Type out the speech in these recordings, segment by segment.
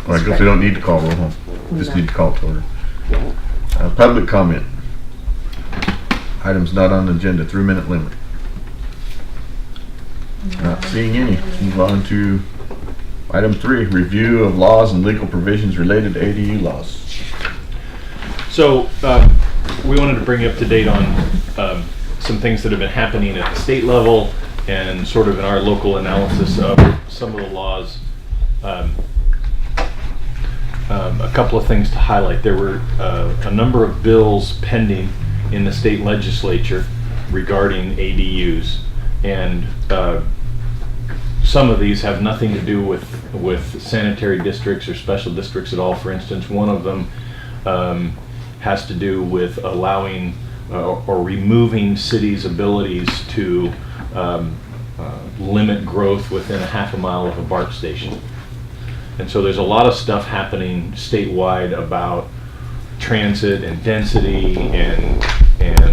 I guess we don't need to call roll, huh? Just need to call to order. Public comment. Items not on the agenda, 3-minute limit. Not seeing any. Move on to item 3, review of laws and legal provisions related to ADU laws. So we wanted to bring you up to date on some things that have been happening at the state level and sort of in our local analysis of some of the laws. A couple of things to highlight. There were a number of bills pending in the state legislature regarding ADUs, and some of these have nothing to do with sanitary districts or special districts at all. For instance, one of them has to do with allowing or removing cities' abilities to limit growth within a half a mile of a BART station. And so there's a lot of stuff happening statewide about transit and density, and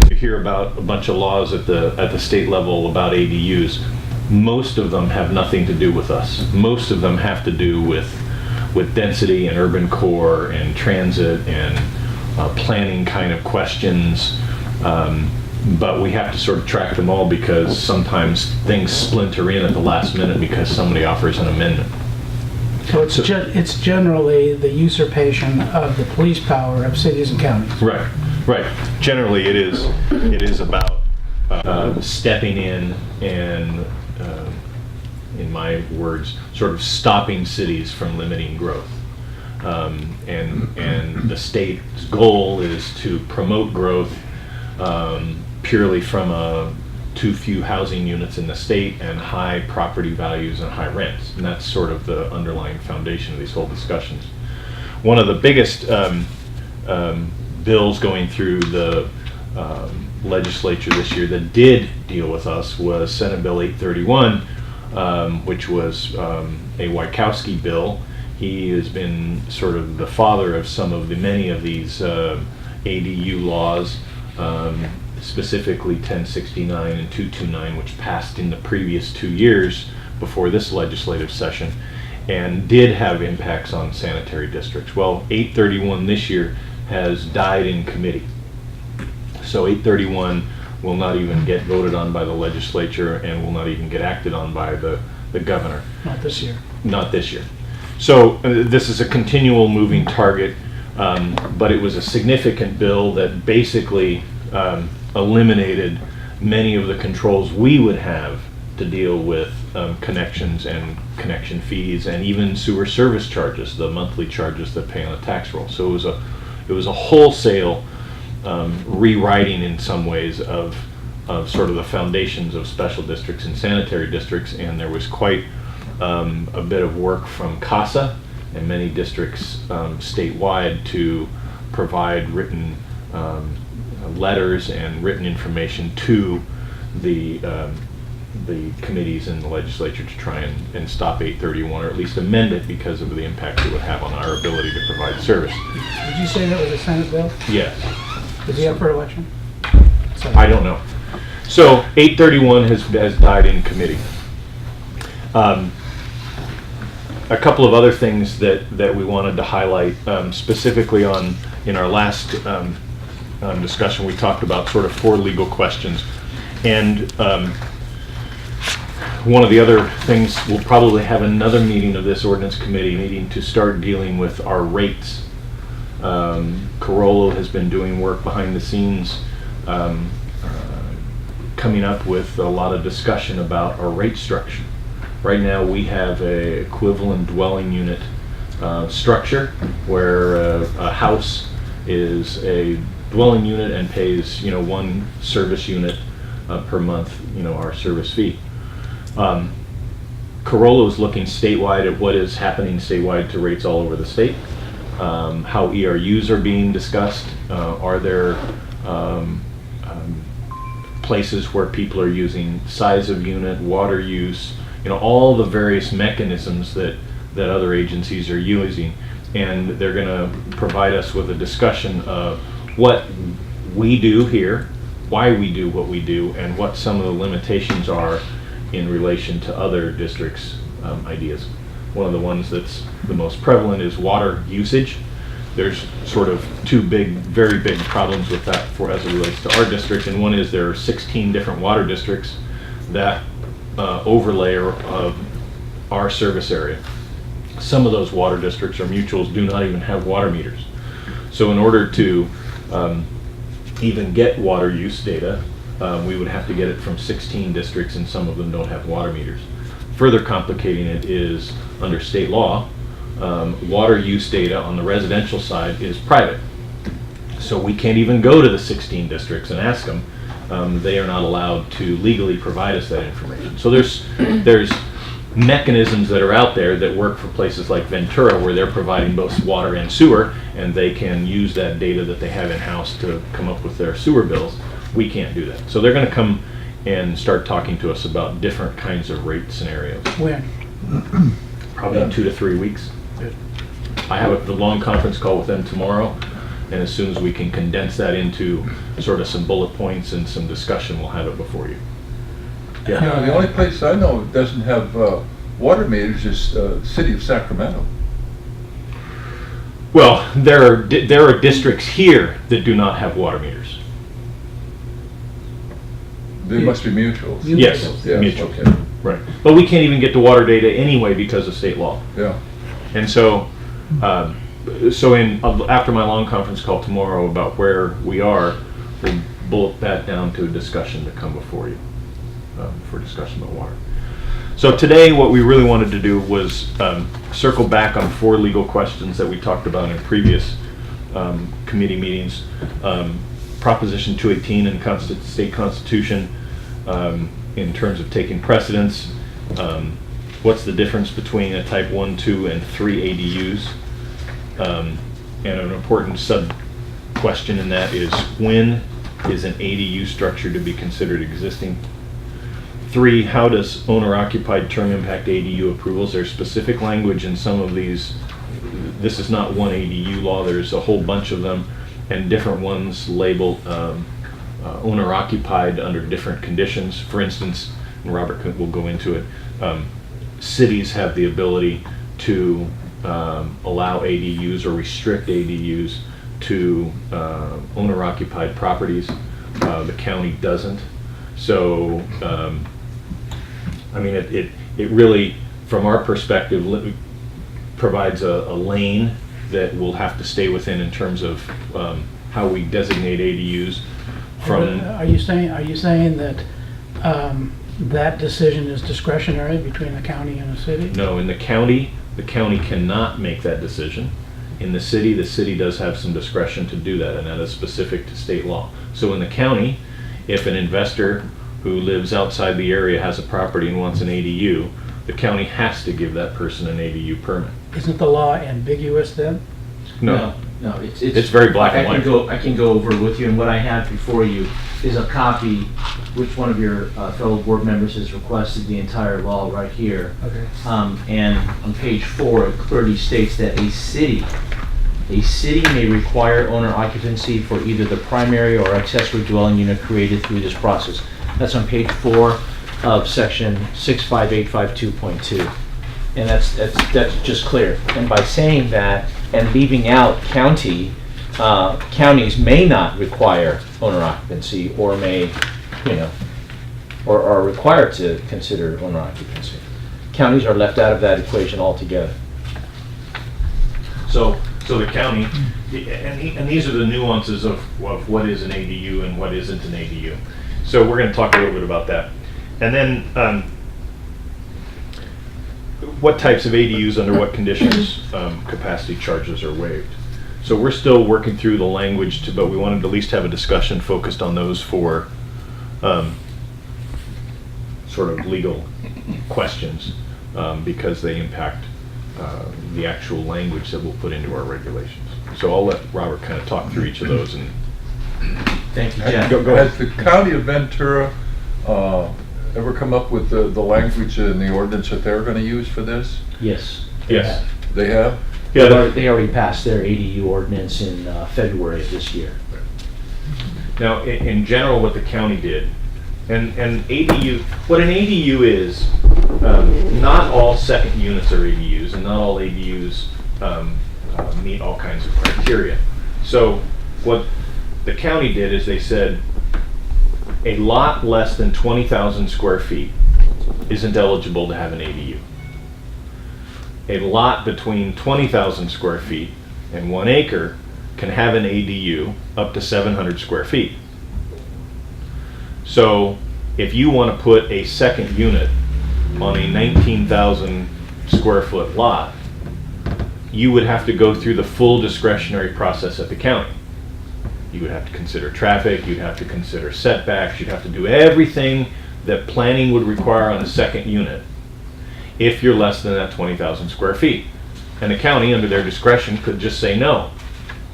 you hear about a bunch of laws at the state level about ADUs. Most of them have nothing to do with us. Most of them have to do with density and urban core and transit and planning kind of questions. But we have to sort of track them all because sometimes things splinter in at the last minute because somebody offers an amendment. So it's generally the usurpation of the police power of cities and counties. Right, right. Generally, it is about stepping in and, in my words, sort of stopping cities from limiting growth. And the state's goal is to promote growth purely from too few housing units in the state and high property values and high rents. And that's sort of the underlying foundation of these whole discussions. One of the biggest bills going through the legislature this year that did deal with us was Senate Bill 831, which was a Wachowski bill. He has been sort of the father of many of these ADU laws, specifically 1069 and 229, which passed in the previous 2 years before this legislative session, and did have impacts on sanitary districts. Well, 831 this year has died in committee. So 831 will not even get voted on by the legislature and will not even get acted on by the governor. Not this year. Not this year. So this is a continual moving target, but it was a significant bill that basically eliminated many of the controls we would have to deal with connections and connection fees and even sewer service charges, the monthly charges that pay on a tax roll. So it was a wholesale rewriting in some ways of sort of the foundations of special districts and sanitary districts, and there was quite a bit of work from CASA and many districts statewide to provide written letters and written information to the committees in the legislature to try and stop 831, or at least amend it because of the impact it would have on our ability to provide service. Did you say that was a Senate bill? Yes. Is he up for election? Sorry. I don't know. So 831 has died in committee. A couple of other things that we wanted to highlight, specifically in our last discussion, we talked about sort of 4 legal questions, and one of the other things, we'll probably have another meeting of this ordinance committee needing to start dealing with our rates. Carollo has been doing work behind the scenes, coming up with a lot of discussion about our rate structure. Right now we have a equivalent dwelling unit structure where a house is a dwelling unit and pays, one service unit per month, our service fee. Carollo is looking statewide at what is happening statewide to rates all over the state, how ERUs are being discussed. Are there places where people are using size of unit, water use, all the various mechanisms that other agencies are using, and they're going to provide us with a discussion of what we do here, why we do what we do, and what some of the limitations are in relation to other districts' ideas. one of the ones that's the most prevalent is water usage. There's sort of two very big problems with that as it relates to our district, and one is there are 16 different water districts that overlay our service area. Some of those water districts or mutuals do not even have water meters. So in order to even get water use data, we would have to get it from 16 districts, and some of them don't have water meters. Further complicating it is, under state law, water use data on the residential side is private. So we can't even go to the 16 districts and ask them. They are not allowed to legally provide us that information. So there's mechanisms that are out there that work for places like Ventura, where they're providing both water and sewer, and they can use that data that they have in-house to come up with their sewer bills. We can't do that. So they're going to come and start talking to us about different kinds of rate scenarios. When? Probably in 2 to 3 weeks. I have the long conference call with them tomorrow, and as soon as we can condense that into sort of some bullet points and some discussion, we'll have it before you. You know, the only place I know that doesn't have water meters is the city of Sacramento. Well, there are districts here that do not have water meters. They must be mutuals. Yes, Yes, mutual. okay. Right. But we can't even get to water data anyway because of state law. Yeah. And so, after my long conference call tomorrow about where we are, we'll bullet that down to a discussion to come before you for discussion about water. So today, what we really wanted to do was circle back on 4 legal questions that we talked about in previous committee meetings. Proposition 218 in state constitution, in terms of taking precedence. What's the difference between a type 1, 2, and 3 ADUs? And an important sub-question in that is, when is an ADU structure to be considered existing? 3, how does owner-occupied term impact ADU approvals? There's specific language in some of these. This is not one ADU law, there's a whole bunch of them, and different ones labeled owner-occupied under different conditions. For instance, and Robert will go into it, cities have the ability to allow ADUs or restrict ADUs to owner-occupied properties. The county doesn't. So, I mean, it really, from our perspective, provides a lane that we'll have to stay within in terms of how we designate ADUs. Are you saying that that decision is discretionary between the county and the city? No, in the county cannot make that decision. In the city does have some discretion to do that, and that is specific to state law. So in the county, if an investor who lives outside the area has a property and wants an ADU, the county has to give that person an ADU permit. Isn't the law ambiguous then? No, it's very black and white. I can go over it with you, and what I have before you is a copy, which one of your fellow board members has requested the entire law right here. Okay. And on page 4, it clearly states that a city may require owner occupancy for either the primary or accessory dwelling unit created through this process. That's on page 4 of section 65852.2. And that's just clear. And by saying that and leaving out counties may not require owner occupancy, or may, or are required to consider owner occupancy. Counties are left out of that equation altogether. So the county, and these are the nuances of what is an ADU and what isn't an ADU. So we're going to talk a little bit about that. And then what types of ADUs under what conditions capacity charges are waived. So we're still working through the language, but we wanted to at least have a discussion focused on those 4 sort of legal questions because they impact the actual language that we'll put into our regulations. So I'll let Robert kind of talk through each of those. And thank you, Jeff. Go ahead. Has the county of Ventura ever come up with the language in the ordinance that they're going to use for this? Yes. Yes. They have? Yeah. They already passed their ADU ordinance in February of this year. Now, in general, what the county did And ADU, what an ADU is, not all second units are ADUs, and not all ADUs meet all kinds of criteria. So what the county did is they said a lot less than 20,000 square feet isn't eligible to have an ADU. A lot between 20,000 square feet and 1 acre can have an ADU up to 700 square feet. So if you want to put a second unit on a 19,000 square foot lot, you would have to go through the full discretionary process at the county. You would have to consider traffic, you'd have to consider setbacks, you'd have to do everything that planning would require on a second unit if you're less than that 20,000 square feet. And the county, under their discretion, could just say no.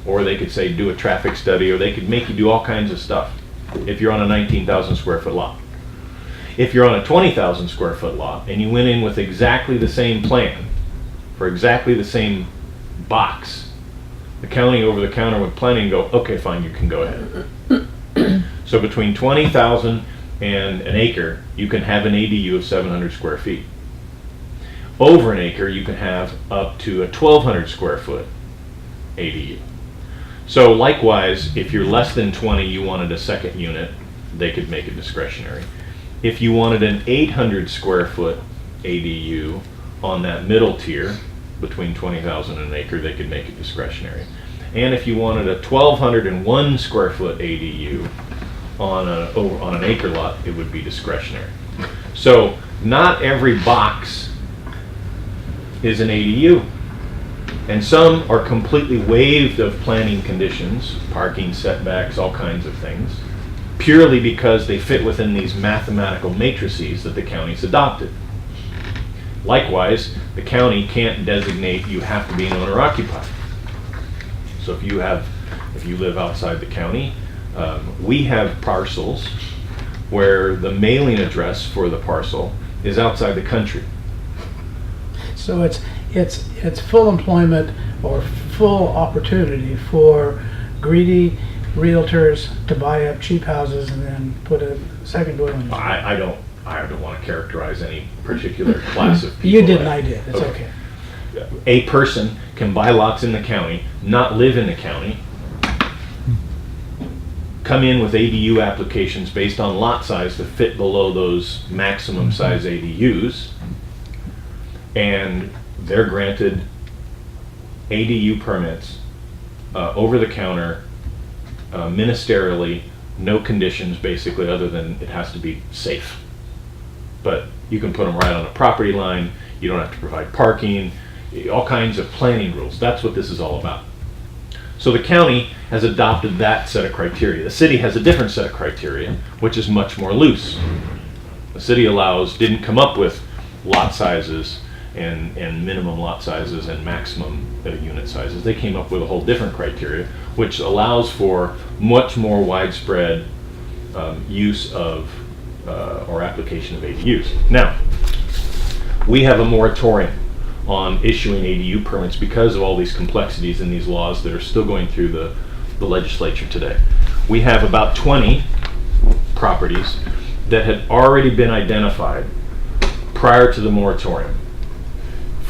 Or they could say do a traffic study, or they could make you do all kinds of stuff if you're on a 19,000 square foot lot. If you're on a 20,000 square foot lot and you went in with exactly the same plan for exactly the same box, the county over the counter with planning go, okay, fine, you can go ahead. So between 20,000 and an acre, you can have an ADU of 700 square feet. Over an acre, you can have up to a 1,200 square foot ADU. So likewise, if you're less than 20, you wanted a second unit, they could make it discretionary. If you wanted an 800 square foot ADU on that middle tier, between 20,000 and an acre, they could make it discretionary. And if you wanted a 1,201 square foot ADU on an acre lot, it would be discretionary. So not every box is an ADU. And some are completely waived of planning conditions, parking, setbacks, all kinds of things, purely because they fit within these mathematical matrices that the county's adopted. Likewise, the county can't designate you have to be an owner-occupied. So if you live outside the county, we have parcels where the mailing address for the parcel is outside the country. So it's full employment or full opportunity for greedy realtors to buy up cheap houses and then put a second dwelling unit. I don't want to characterize any particular class of people. You didn't, I did. It's okay. A person can buy lots in the county, not live in the county, come in with ADU applications based on lot size to fit below those maximum size ADUs, and they're granted ADU permits over the counter, ministerially, no conditions basically other than it has to be safe. But you can put them right on a property line, you don't have to provide parking, all kinds of planning rules. That's what this is all about. So the county has adopted that set of criteria. The city has a different set of criteria, which is much more loose. The city didn't come up with lot sizes and minimum lot sizes and maximum unit sizes. They came up with a whole different criteria, which allows for much more widespread use of or application of ADUs. Now, we have a moratorium on issuing ADU permits because of all these complexities in these laws that are still going through the legislature today. We have about 20 properties that had already been identified prior to the moratorium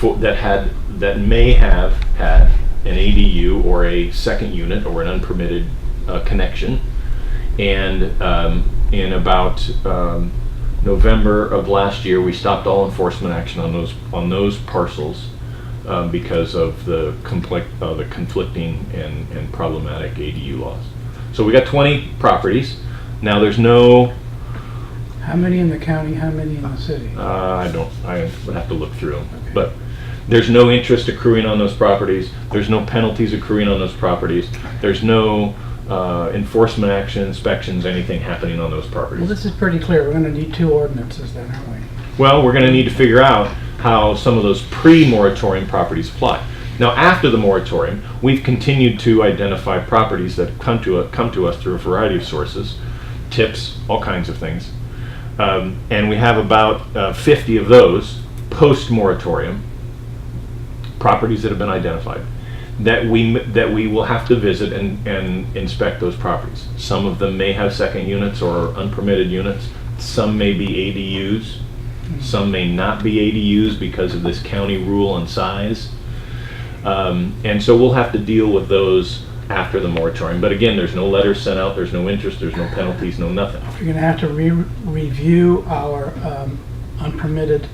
that may have had an ADU or a second unit or an unpermitted connection. And in about November of last year, we stopped all enforcement action on those parcels because of the conflicting and problematic ADU laws. So we got 20 properties. Now there's no. How many in the county? How many in the city? I would have to look through them, okay. But there's no interest accruing on those properties. There's no penalties accruing on those properties. There's no enforcement action, inspections, anything happening on those properties. Well, this is pretty clear. We're going to need 2 ordinances then, aren't we? Well, we're going to need to figure out how some of those pre-moratorium properties apply. Now, after the moratorium, we've continued to identify properties that come to us through a variety of sources, tips, all kinds of things. And we have about 50 of those post-moratorium properties that have been identified that we will have to visit and inspect those properties. Some of them may have second units or unpermitted units. Some may be ADUs, some may not be ADUs because of this county rule on size. And so we'll have to deal with those after the moratorium. But again, there's no letters sent out, there's no interest, there's no penalties, no nothing. You're gonna have to review our unpermitted,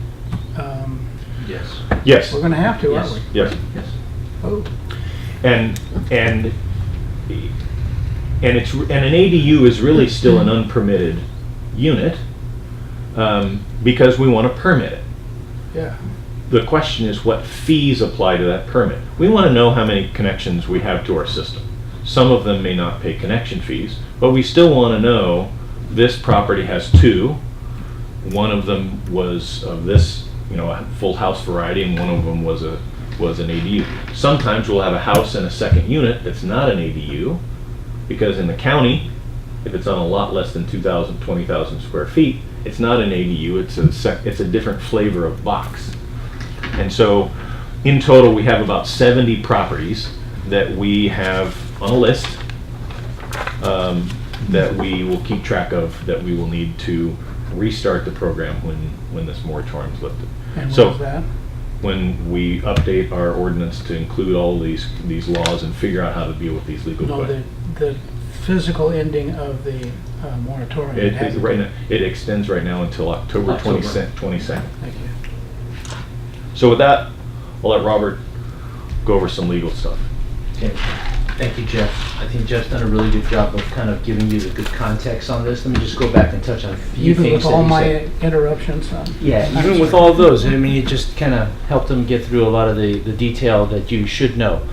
Yes. Yes, we're gonna have to, aren't we? yes. Yes. Oh, And an ADU is really still an unpermitted unit, because we want to permit it. yeah. The question is what fees apply to that permit. We want to know how many connections we have to our system. Some of them may not pay connection fees, but we still want to know this property has 2. One of them was of this, a full house variety, and one of them was an ADU. Sometimes we'll have a house and a second unit that's not an ADU, because in the county, if it's on a lot less than 2,000, 20,000 square feet, it's not an ADU, it's a different flavor of box. And so, in total, we have about 70 properties that we have on a list that we will keep track of, that we will need to restart the program when this moratorium is lifted. And So- what is that? When we update our ordinance to include all these laws and figure out how to deal with these legal No, questions. the physical ending of the moratorium. It extends right now until October October. 22nd. Thank you. So with that, I'll let Robert go over some legal stuff. Okay. Thank you, Jeff. I think Jeff's done a really good job of kind of giving you the good context on this. Let me just go back and touch on a few Even things with that all he my said. interruptions. Yeah, even with all of those, I mean, it just kind of helped them get through a lot of the detail that you should know.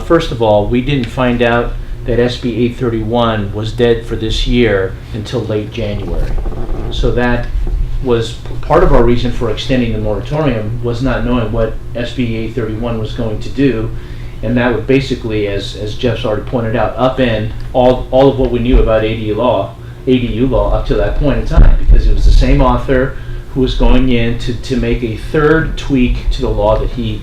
First of all, we didn't find out that SB 831 was dead for this year until late January. So that was part of our reason for extending the moratorium, was not knowing what SB 831 was going to do. And that would basically, as Jeff's already pointed out, upend all of what we knew about ADU law up to that point in time, because it was the same author who was going in to make a third tweak to the law that he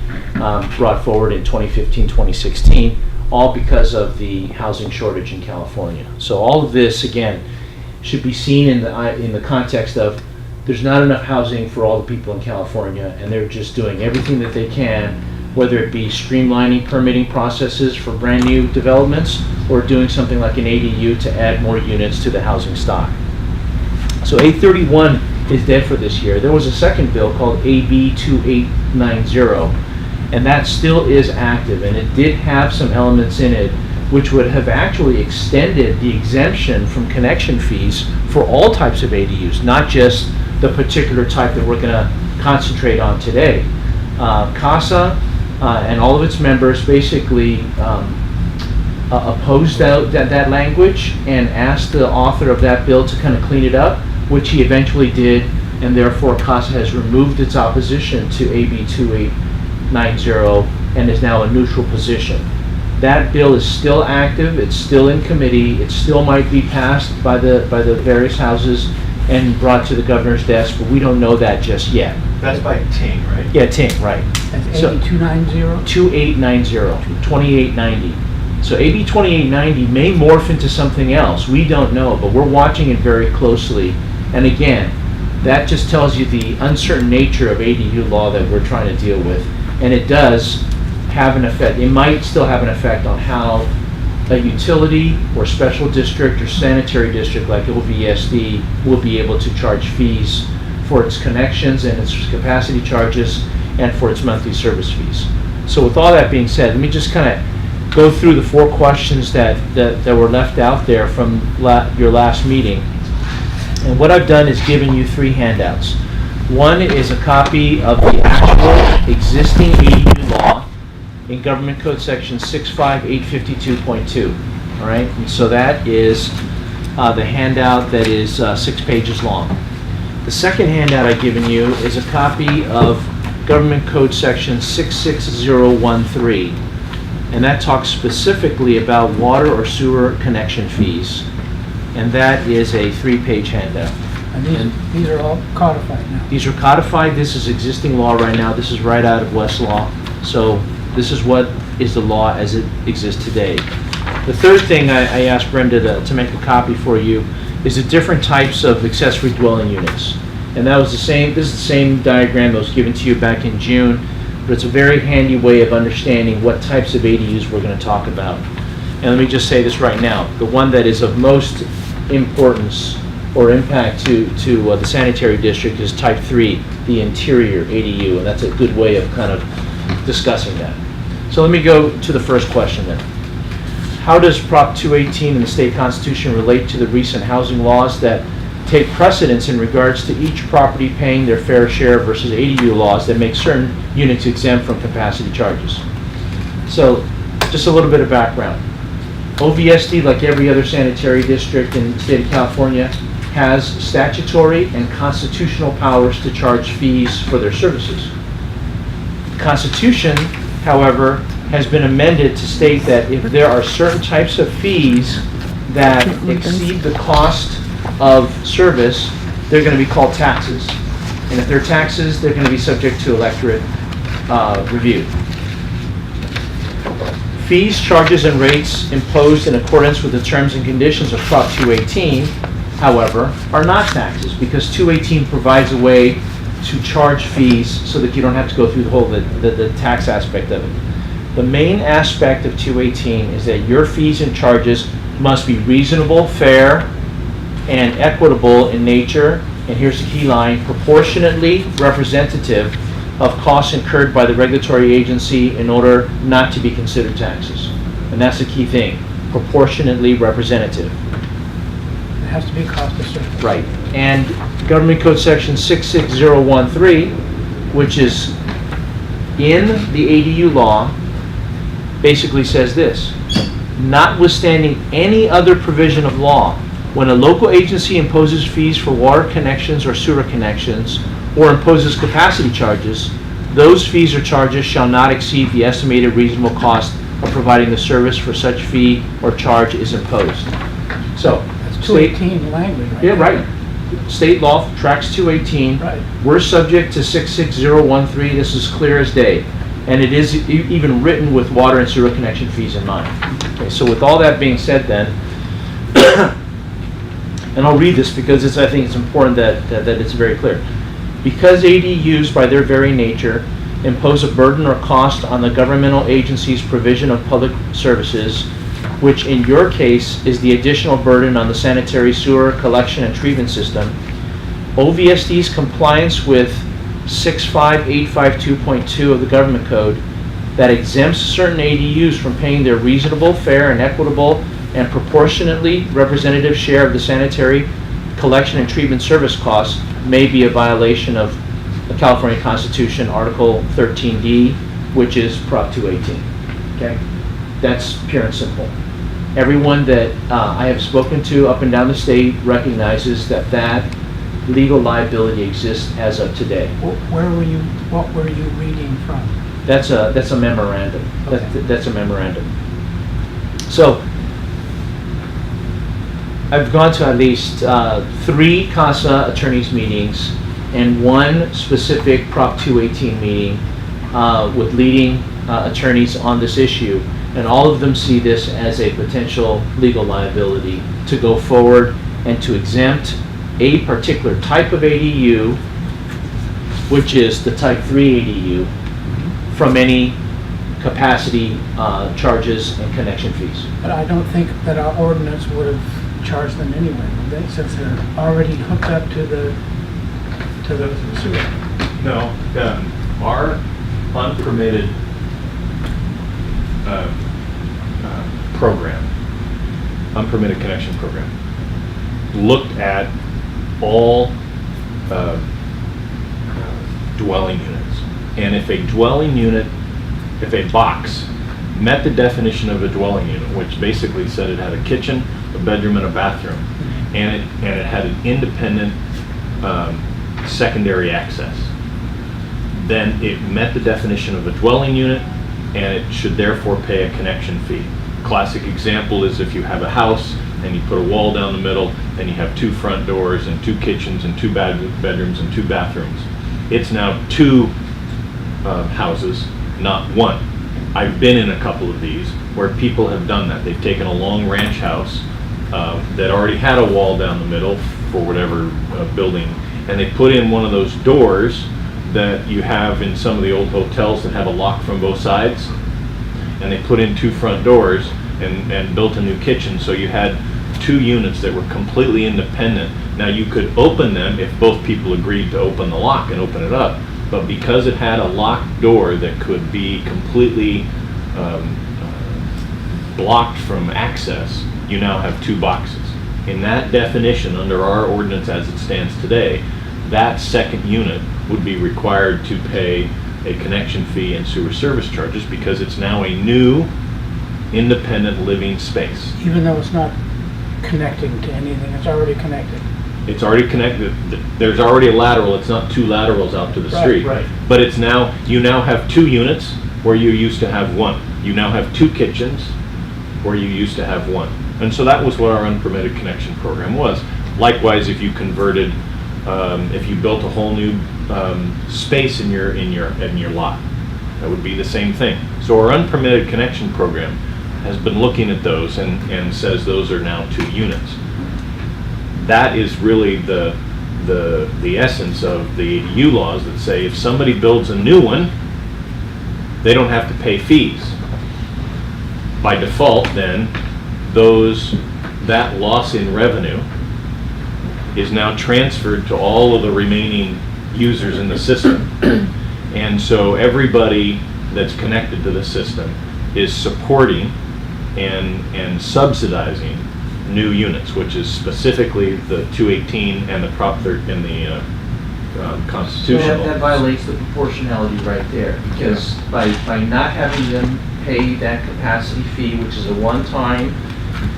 brought forward in 2015, 2016, all because of the housing shortage in California. So all of this, again, should be seen in the context of there's not enough housing for all the people in California, and they're just doing everything that they can, whether it be streamlining permitting processes for brand new developments or doing something like an ADU to add more units to the housing stock. So 831 is dead for this year. There was a second bill called AB 2890, and that still is active, and it did have some elements in it which would have actually extended the exemption from connection fees for all types of ADUs, not just the particular type that we're going to concentrate on today. CASA and all of its members basically opposed that language and asked the author of that bill to kind of clean it up, which he eventually did, and therefore CASA has removed its opposition to AB 2890 and is now a neutral position. That bill is still active, it's still in committee, it still might be passed by the various houses and brought to the governor's desk, but we don't know that just yet. That's by Ting, right? Yeah, Ting, right. That's So- AB 290? 2890. So AB 2890 may morph into something else. We don't know, but we're watching it very closely. And again, that just tells you the uncertain nature of ADU law that we're trying to deal with. And it does have an effect. It might still have an effect on how a utility or special district or sanitary district like OVSD will be able to charge fees for its connections and its capacity charges and for its monthly service fees. So with all that being said, let me just kind of go through the 4 questions that were left out there from your last meeting. And what I've done is given you 3 handouts. One is a copy of the actual existing ADU law in Government Code Section 65852.2. All right, and so that is the handout that is 6 pages long. The second handout I've given you is a copy of Government Code Section 66013, and that talks specifically about water or sewer connection fees, and that is a 3-page handout. And these are all codified now. These are codified. This is existing law right now. This is right out of Westlaw. So this is what is the law as it exists today. The third thing I asked Brenda to make a copy for you is the different types of accessory dwelling units. And that was the same, this is the same diagram that was given to you back in June, but it's a very handy way of understanding what types of ADUs we're going to talk about. And let me just say this right now, the one that is of most importance or impact to the sanitary district is type 3, the interior ADU, and that's a good way of kind of discussing that. So let me go to the first question then. How does Prop 218 in the state constitution relate to the recent housing laws that take precedence in regards to each property paying their fair share versus ADU laws that make certain units exempt from capacity charges? So just a little bit of background. OVSD, like every other sanitary district in the state of California, has statutory and constitutional powers to charge fees for their services. The Constitution, however, has been amended to state that if there are certain types of fees that exceed the cost of service, they're going to be called taxes. And if they're taxes, they're going to be subject to electorate review. Fees, charges, and rates imposed in accordance with the terms and conditions of Prop 218, however, are not taxes, because 218 provides a way to charge fees so that you don't have to go through the whole the tax aspect of it. The main aspect of 218 is that your fees and charges must be reasonable, fair, and equitable in nature, and here's the key line, proportionately representative of costs incurred by the regulatory agency in order not to be considered taxes. And that's the key thing, proportionately representative. It has to be cost of service. Right. And Government Code Section 66013, which is in the ADU law, basically says this: notwithstanding any other provision of law, when a local agency imposes fees for water connections or sewer connections, or imposes capacity charges, those fees or charges shall not exceed the estimated reasonable cost of providing the service for such fee or charge is imposed. So, That's 218 language, right? yeah, right. State law tracks 218. Right. We're subject to 66013. This is clear as day. And it is even written with water and sewer connection fees in mind. Okay, so with all that being said then, and I'll read this because I think it's important that it's very clear. Because ADUs, by their very nature, impose a burden or cost on the governmental agency's provision of public services, which in your case is the additional burden on the sanitary sewer collection and treatment system, OVSD's compliance with 65852.2 of the Government Code that exempts certain ADUs from paying their reasonable, fair, and equitable and proportionately representative share of the sanitary collection and treatment service costs may be a violation of the California Constitution, Article 13D, which is Prop 218. Okay? That's pure and simple. Everyone that I have spoken to up and down the state recognizes that that legal liability exists as of today. What were you reading from? That's a memorandum. Okay. That's a memorandum. So I've gone to at least 3 CASA attorneys meetings and 1 specific Prop 218 meeting with leading attorneys on this issue, and all of them see this as a potential legal liability to go forward and to exempt a particular type of ADU, which is the type 3 ADU, from any capacity charges and connection fees. But I don't think that our ordinance would have charged them anyway, would they, since they're already hooked up to the sewer? No, our unpermitted program, unpermitted connection program, looked at all dwelling units. And if a dwelling unit, if a box met the definition of a dwelling unit, which basically said it had a kitchen, a bedroom, and a bathroom, and it had an independent secondary access, then it met the definition of a dwelling unit, and it should therefore pay a connection fee. Classic example is if you have a house and you put a wall down the middle and you have 2 front doors and 2 kitchens and 2 bedrooms and 2 bathrooms. It's now 2 houses, not 1. I've been in a couple of these where people have done that. They've taken a long ranch house that already had a wall down the middle for whatever building, and they put in one of those doors that you have in some of the old hotels that have a lock from both sides, and they put in 2 front doors and built a new kitchen, so you had 2 units that were completely independent. Now you could open them if both people agreed to open the lock and open it up, but because it had a locked door that could be completely blocked from access, you now have 2 boxes. In that definition, under our ordinance as it stands today, that second unit would be required to pay a connection fee and sewer service charges because it's now a new independent living space. Even though it's not connecting to anything, it's already connected. It's already connected. There's already a lateral. It's not 2 laterals out to the street. Right. But it's now, you now have 2 units where you used to have 1. You now have 2 kitchens where you used to have 1. And so that was what our unpermitted connection program was. Likewise, if you converted, if you built a whole new space in your lot, that would be the same thing. So our unpermitted connection program has been looking at those and says those are now 2 units. That is really the essence of the ADU laws that say if somebody builds a new one, they don't have to pay fees. By default, then, that loss in revenue is now transferred to all of the remaining users in the system. And so everybody that's connected to the system is supporting and subsidizing new units, which is specifically the 218 and the Prop 13 and the constitutional. That violates the proportionality right there, because by not having them pay that capacity fee, which is a one-time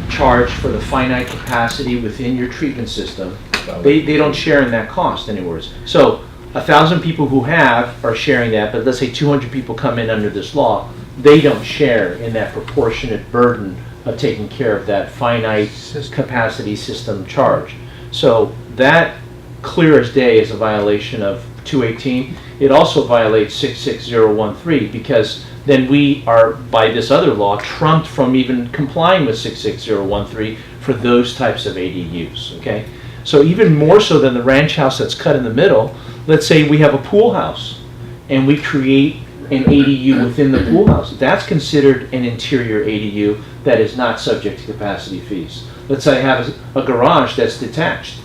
charge for the finite capacity within your treatment system, they don't share in that cost anywhere. So 1,000 people who are sharing that, but let's say 200 people come in under this law, they don't share in that proportionate burden of taking care of that finite capacity system charge. So that, clear as day, is a violation of 218. It also violates 66013 because then we are, by this other law, trumped from even complying with 66013 for those types of ADUs, okay? So even more so than the ranch house that's cut in the middle, let's say we have a pool house and we create an ADU within the pool house. That's considered an interior ADU that is not subject to capacity fees. Let's say I have a garage that's detached,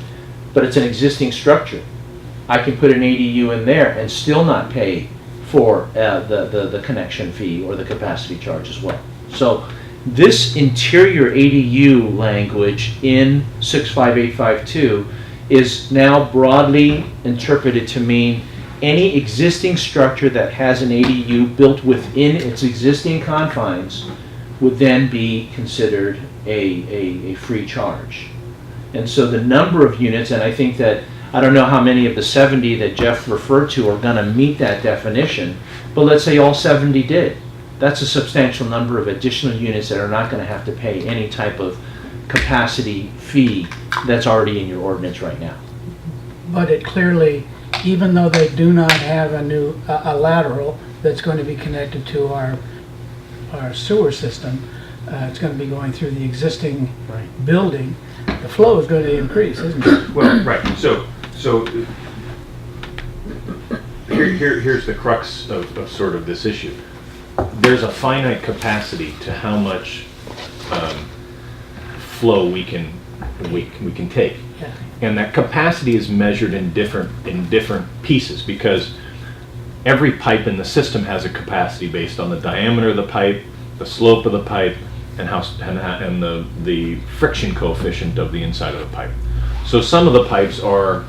but it's an existing structure. I can put an ADU in there and still not pay for the connection fee or the capacity charge as well. So this interior ADU language in 65852 is now broadly interpreted to mean any existing structure that has an ADU built within its existing confines would then be considered a free charge. And so the number of units, and I think that, I don't know how many of the 70 that Jeff referred to are going to meet that definition, but let's say all 70 did. That's a substantial number of additional units that are not going to have to pay any type of capacity fee that's already in your ordinance right now. But it clearly, even though they do not have a lateral that's going to be connected to our sewer system, it's going to be going through the existing building, the flow is going to increase, isn't it? Well, right. So here's the crux of sort of this issue. There's a finite capacity to how much flow we can take. Yeah. And that capacity is measured in different pieces because every pipe in the system has a capacity based on the diameter of the pipe, the slope of the pipe, and the friction coefficient of the inside of the pipe. So some of the pipes are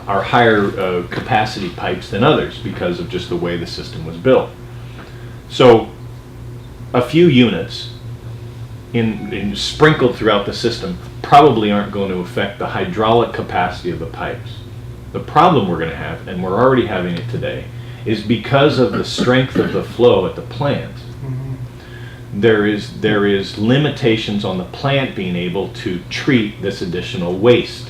higher capacity pipes than others because of just the way the system was built. So a few units in sprinkled throughout the system probably aren't going to affect the hydraulic capacity of the pipes. The problem we're going to have, and we're already having it today, is because of the strength of the flow at the plant. There is limitations on the plant being able to treat this additional waste.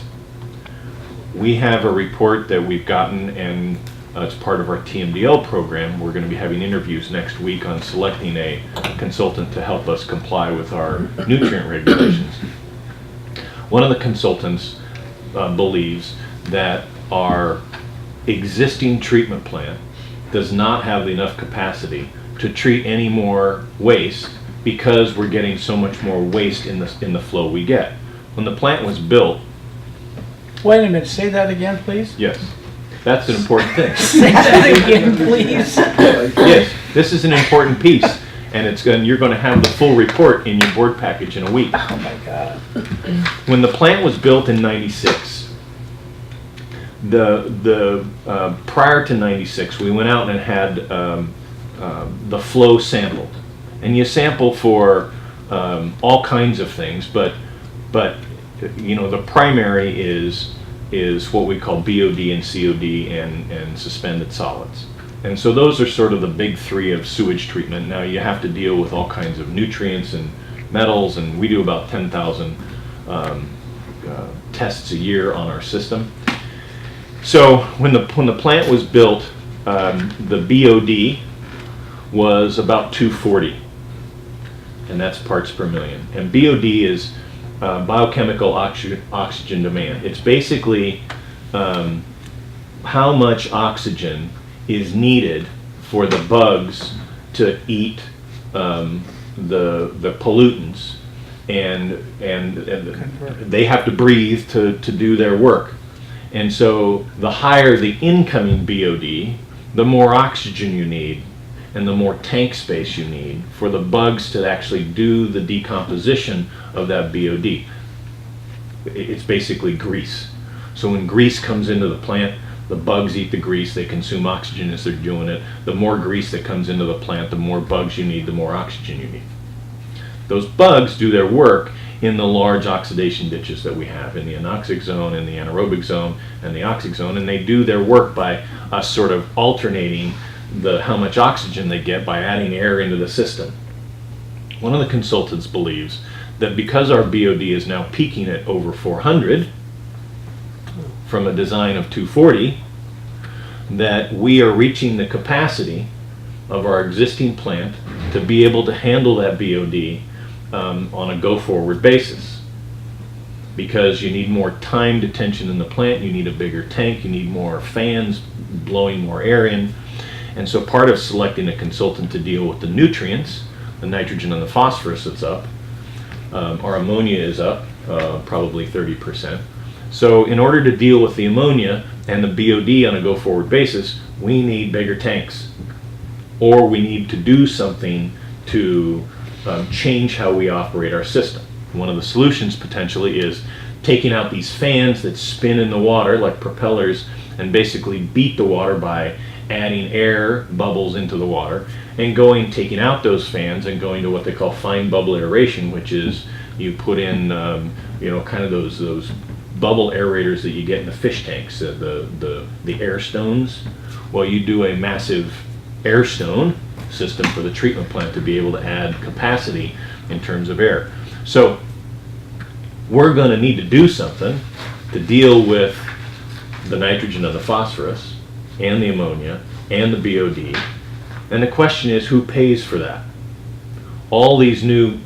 We have a report that we've gotten, and It's part of our TMDL program. We're going to be having interviews next week on selecting a consultant to help us comply with our nutrient regulations. One of the consultants believes that our existing treatment plant does not have enough capacity to treat any more waste because we're getting so much more waste in the flow we get. When the plant was built, Wait a minute, say that again, please. yes, that's an important thing. Say that again, please. Yes, this is an important piece, and you're going to have the full report in your board package in a week. Oh my God. When the plant was built in '96, prior to '96, we went out and had the flow sampled, and you sample for all kinds of things, but you know, the primary is what we call BOD and COD and suspended solids. And so those are sort of the big three of sewage treatment. Now you have to deal with all kinds of nutrients and metals, and we do about 10,000 tests a year on our system. So when the plant was built, the BOD was about 240, and that's parts per million. And BOD is biochemical oxygen demand. It's basically how much oxygen is needed for the bugs to eat the pollutants, and they have to breathe to do their work. And so the higher the incoming BOD, the more oxygen you need and the more tank space you need for the bugs to actually do the decomposition of that BOD. It's basically grease. So when grease comes into the plant, the bugs eat the grease, they consume oxygen as they're doing it. The more grease that comes into the plant, the more bugs you need, the more oxygen you need. Those bugs do their work in the large oxidation ditches that we have, in the anoxic zone, in the anaerobic zone, and the oxic zone, and they do their work by us sort of alternating how much oxygen they get by adding air into the system. One of the consultants believes that because our BOD is now peaking at over 400 from a design of 240, that we are reaching the capacity of our existing plant to be able to handle that BOD on a go-forward basis. Because you need more time detention in the plant, you need a bigger tank, you need more fans blowing more air in. And so part of selecting a consultant to deal with the nutrients, the nitrogen and the phosphorus that's up, our ammonia is up probably 30%. So in order to deal with the ammonia and the BOD on a go-forward basis, we need bigger tanks. Or we need to do something to change how we operate our system. One of the solutions potentially is taking out these fans that spin in the water like propellers and basically beat the water by adding air bubbles into the water, and taking out those fans and going to what they call fine bubble aeration, which is you put in kind of those bubble aerators that you get in the fish tanks, the air stones. Well, you do a massive air stone system for the treatment plant to be able to add capacity in terms of air. So we're going to need to do something to deal with the nitrogen and the phosphorus and the ammonia and the BOD. And the question is, who pays for that? All these new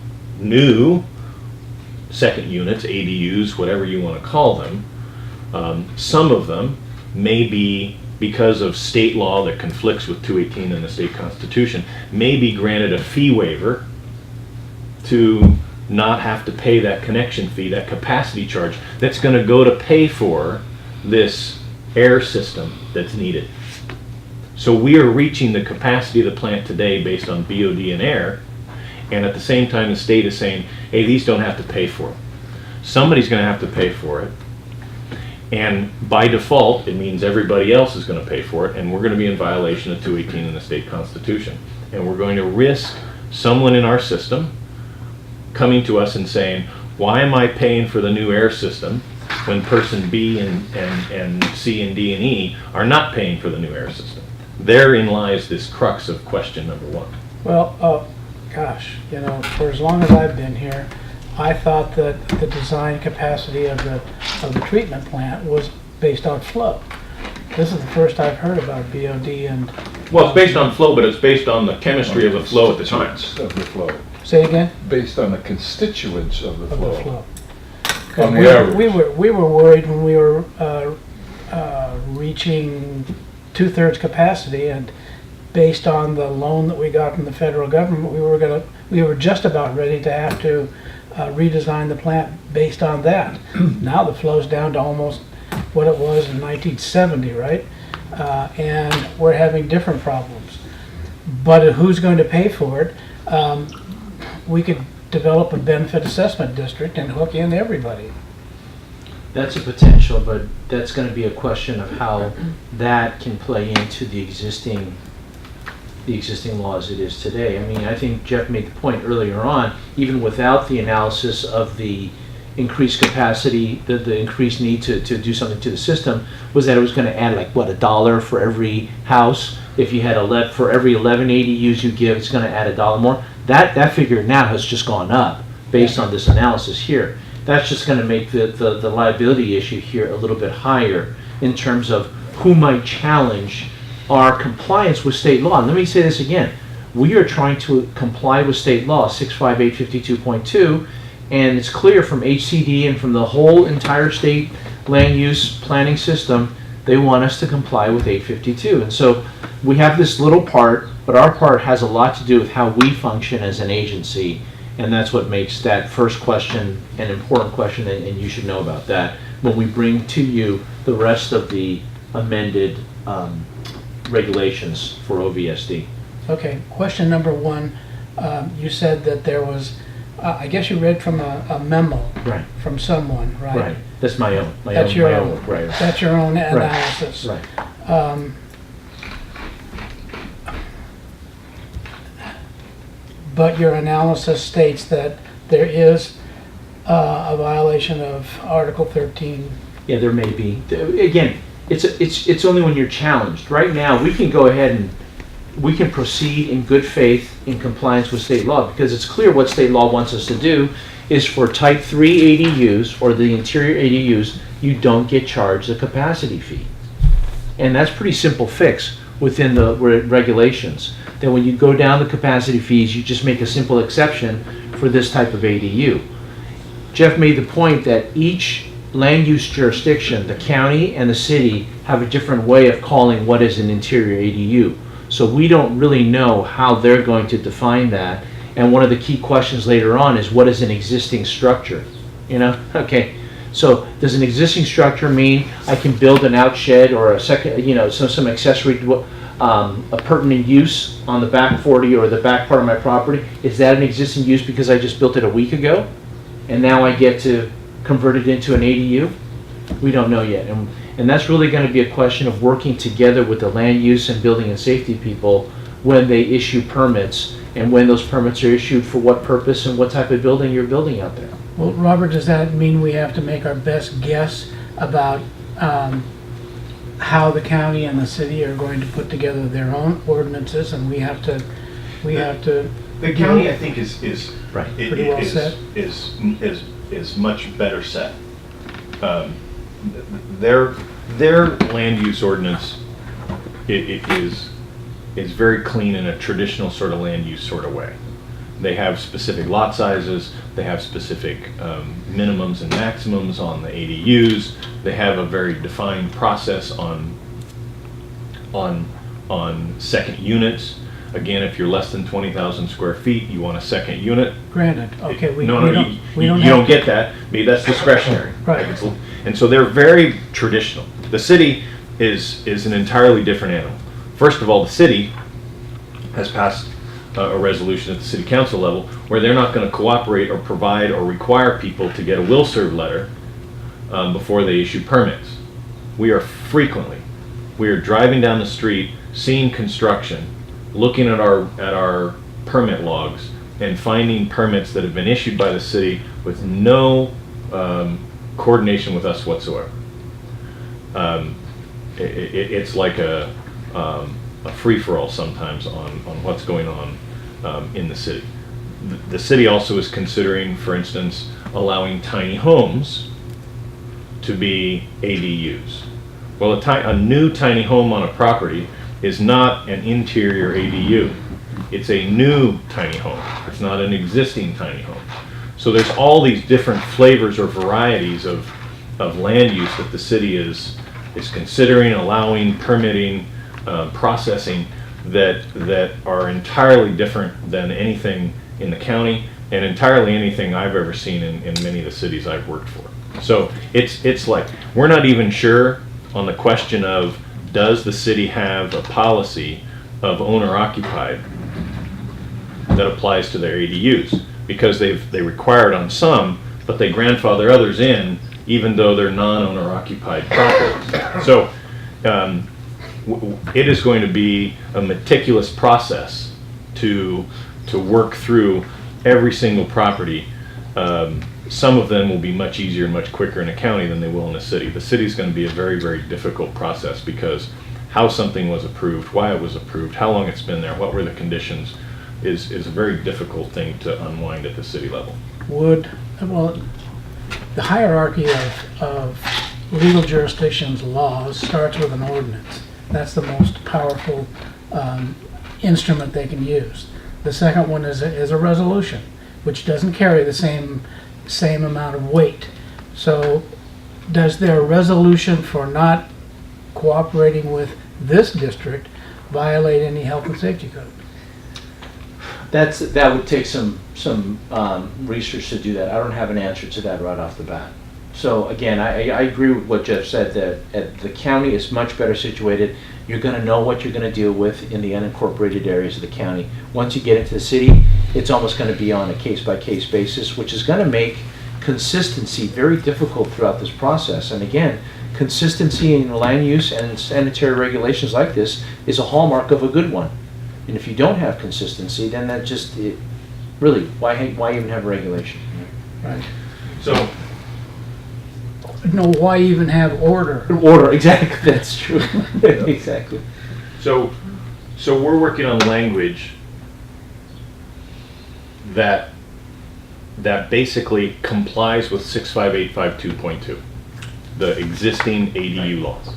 second units, ADUs, whatever you want to call them, some of them may be, because of state law that conflicts with 218 and the state constitution, may be granted a fee waiver to not have to pay that connection fee, that capacity charge, that's going to go to pay for this air system that's needed. So we are reaching the capacity of the plant today based on BOD and air, and at the same time the state is saying, hey, these don't have to pay for it. Somebody's going to have to pay for it, and by default it means everybody else is going to pay for it, and we're going to be in violation of 218 in the state constitution. And we're going to risk someone in our system coming to us and saying, why am I paying for the new air system when person B and C and D and E are not paying for the new air system? Therein lies this crux of question number one. Well, gosh, for as long as I've been here, I thought that the design capacity of the treatment plant was based on flow. This is the first I've heard about BOD and, Well, it's based on flow, but it's based on the chemistry of the flow at the time. Of the flow, say again? based on the constituents of the Of the flow. flow. 'Cause On the we average. were worried when we were reaching 2/3 capacity, and based on the loan that we got from the federal government, we were just about ready to have to redesign the plant based on that. Now the flow's down to almost what it was in 1970, right? And we're having different problems. But who's going to pay for it? We could develop a benefit assessment district and hook in everybody. That's a potential, but that's gonna be a question of how that can play into the existing law as it is today. I mean, I think Jeff made the point earlier on, even without the analysis of the increased capacity, the increased need to do something to the system, was that it was gonna add like, what, $1 for every house? If you had for every 11 ADUs you give, it's gonna add $1 more. That figure now has just gone up based on this analysis here. That's just gonna make the liability issue here a little bit higher in terms of who might challenge our compliance with state law. And let me say this again. We are trying to comply with state law, 65852.2, and it's clear from HCD and from the whole entire state land use planning system, they want us to comply with 852. And so we have this little part, but our part has a lot to do with how we function as an agency, and that's what makes that first question an important question, and you should know about that when we bring to you the rest of the amended regulations for OVSD. Okay, question number one, you said that there was, I guess you read from a memo Right. from someone, right? Right. That's my own. That's your own. Right. That's your own analysis. Right. But your analysis states that there is a violation of Article 13. Yeah, there may be. Again, it's only when you're challenged. Right now, we can go ahead and we can proceed in good faith in compliance with state law, because it's clear what state law wants us to do is for type 3 ADUs or the interior ADUs, you don't get charged a capacity fee. And that's pretty simple fix within the regulations. That when you go down the capacity fees, you just make a simple exception for this type of ADU. Jeff made the point that each land use jurisdiction, the county and the city, have a different way of calling what is an interior ADU. So we don't really know how they're going to define that. And one of the key questions later on is, what is an existing structure? You know, okay. So does an existing structure mean I can build an outshed or a second, you know, some accessory, a pertinent use on the back 40 or the back part of my property? Is that an existing use because I just built it a week ago? And now I get to convert it into an ADU? We don't know yet. And that's really going to be a question of working together with the land use and building and safety people when they issue permits, and when those permits are issued, for what purpose and what type of building you're building out there. Well, Robert, does that mean we have to make our best guess about how the county and the city are going to put together their own ordinances, and we have to The county, I think, is Right. Pretty well set. is much better set. Their land use ordinance is very clean in a traditional sort of land use sort of way. They have specific lot sizes, they have specific minimums and maximums on the ADUs, they have a very defined process on second units. Again, if you're less than 20,000 square feet, you want a second unit. Granted, okay, we You don't don't get that. I mean, that's discretionary. Right. And so they're very traditional. The city is an entirely different animal. First of all, the city has passed a resolution at the city council level where they're not going to cooperate or provide or require people to get a will serve letter before they issue permits. We are driving down the street, seeing construction, looking at our permit logs, and finding permits that have been issued by the city with no coordination with us whatsoever. It's like a free-for-all sometimes on what's going on in the city. The city also is considering, for instance, allowing tiny homes to be ADUs. Well, a new tiny home on a property is not an interior ADU. It's a new tiny home. It's not an existing tiny home. So there's all these different flavors or varieties of land use that the city is considering, allowing, permitting, processing that are entirely different than anything in the county and entirely anything I've ever seen in many of the cities I've worked for. So it's like, we're not even sure on the question of, does the city have a policy of owner-occupied that applies to their ADUs? Because they require it on some, but they grandfather others in, even though they're non-owner occupied properties. So it is going to be a meticulous process to work through every single property. Some of them will be much easier and much quicker in a county than they will in a city. The city is going to be a very, very difficult process because how something was approved, why it was approved, how long it's been there, what were the conditions, is a very difficult thing to unwind at the city level. Well, the hierarchy of legal jurisdictions laws starts with an ordinance. That's the most powerful instrument they can use. The second one is a resolution, which doesn't carry the same amount of weight. So does their resolution for not cooperating with this district violate any health and safety code? That would take some research to do that. I don't have an answer to that right off the bat. So again, I agree with what Jeff said, that the county is much better situated. You're going to know what you're going to deal with in the unincorporated areas of the county. Once you get into the city, it's almost going to be on a case-by-case basis, which is going to make consistency very difficult throughout this process. And again, consistency in land use and sanitary regulations like this is a hallmark of a good one. And if you don't have consistency, then that just, really, why even have a regulation? Right. So, No, why even have order? Order, exactly, that's true. Exactly. so we're working on language that basically complies with 65852.2, the existing ADU laws.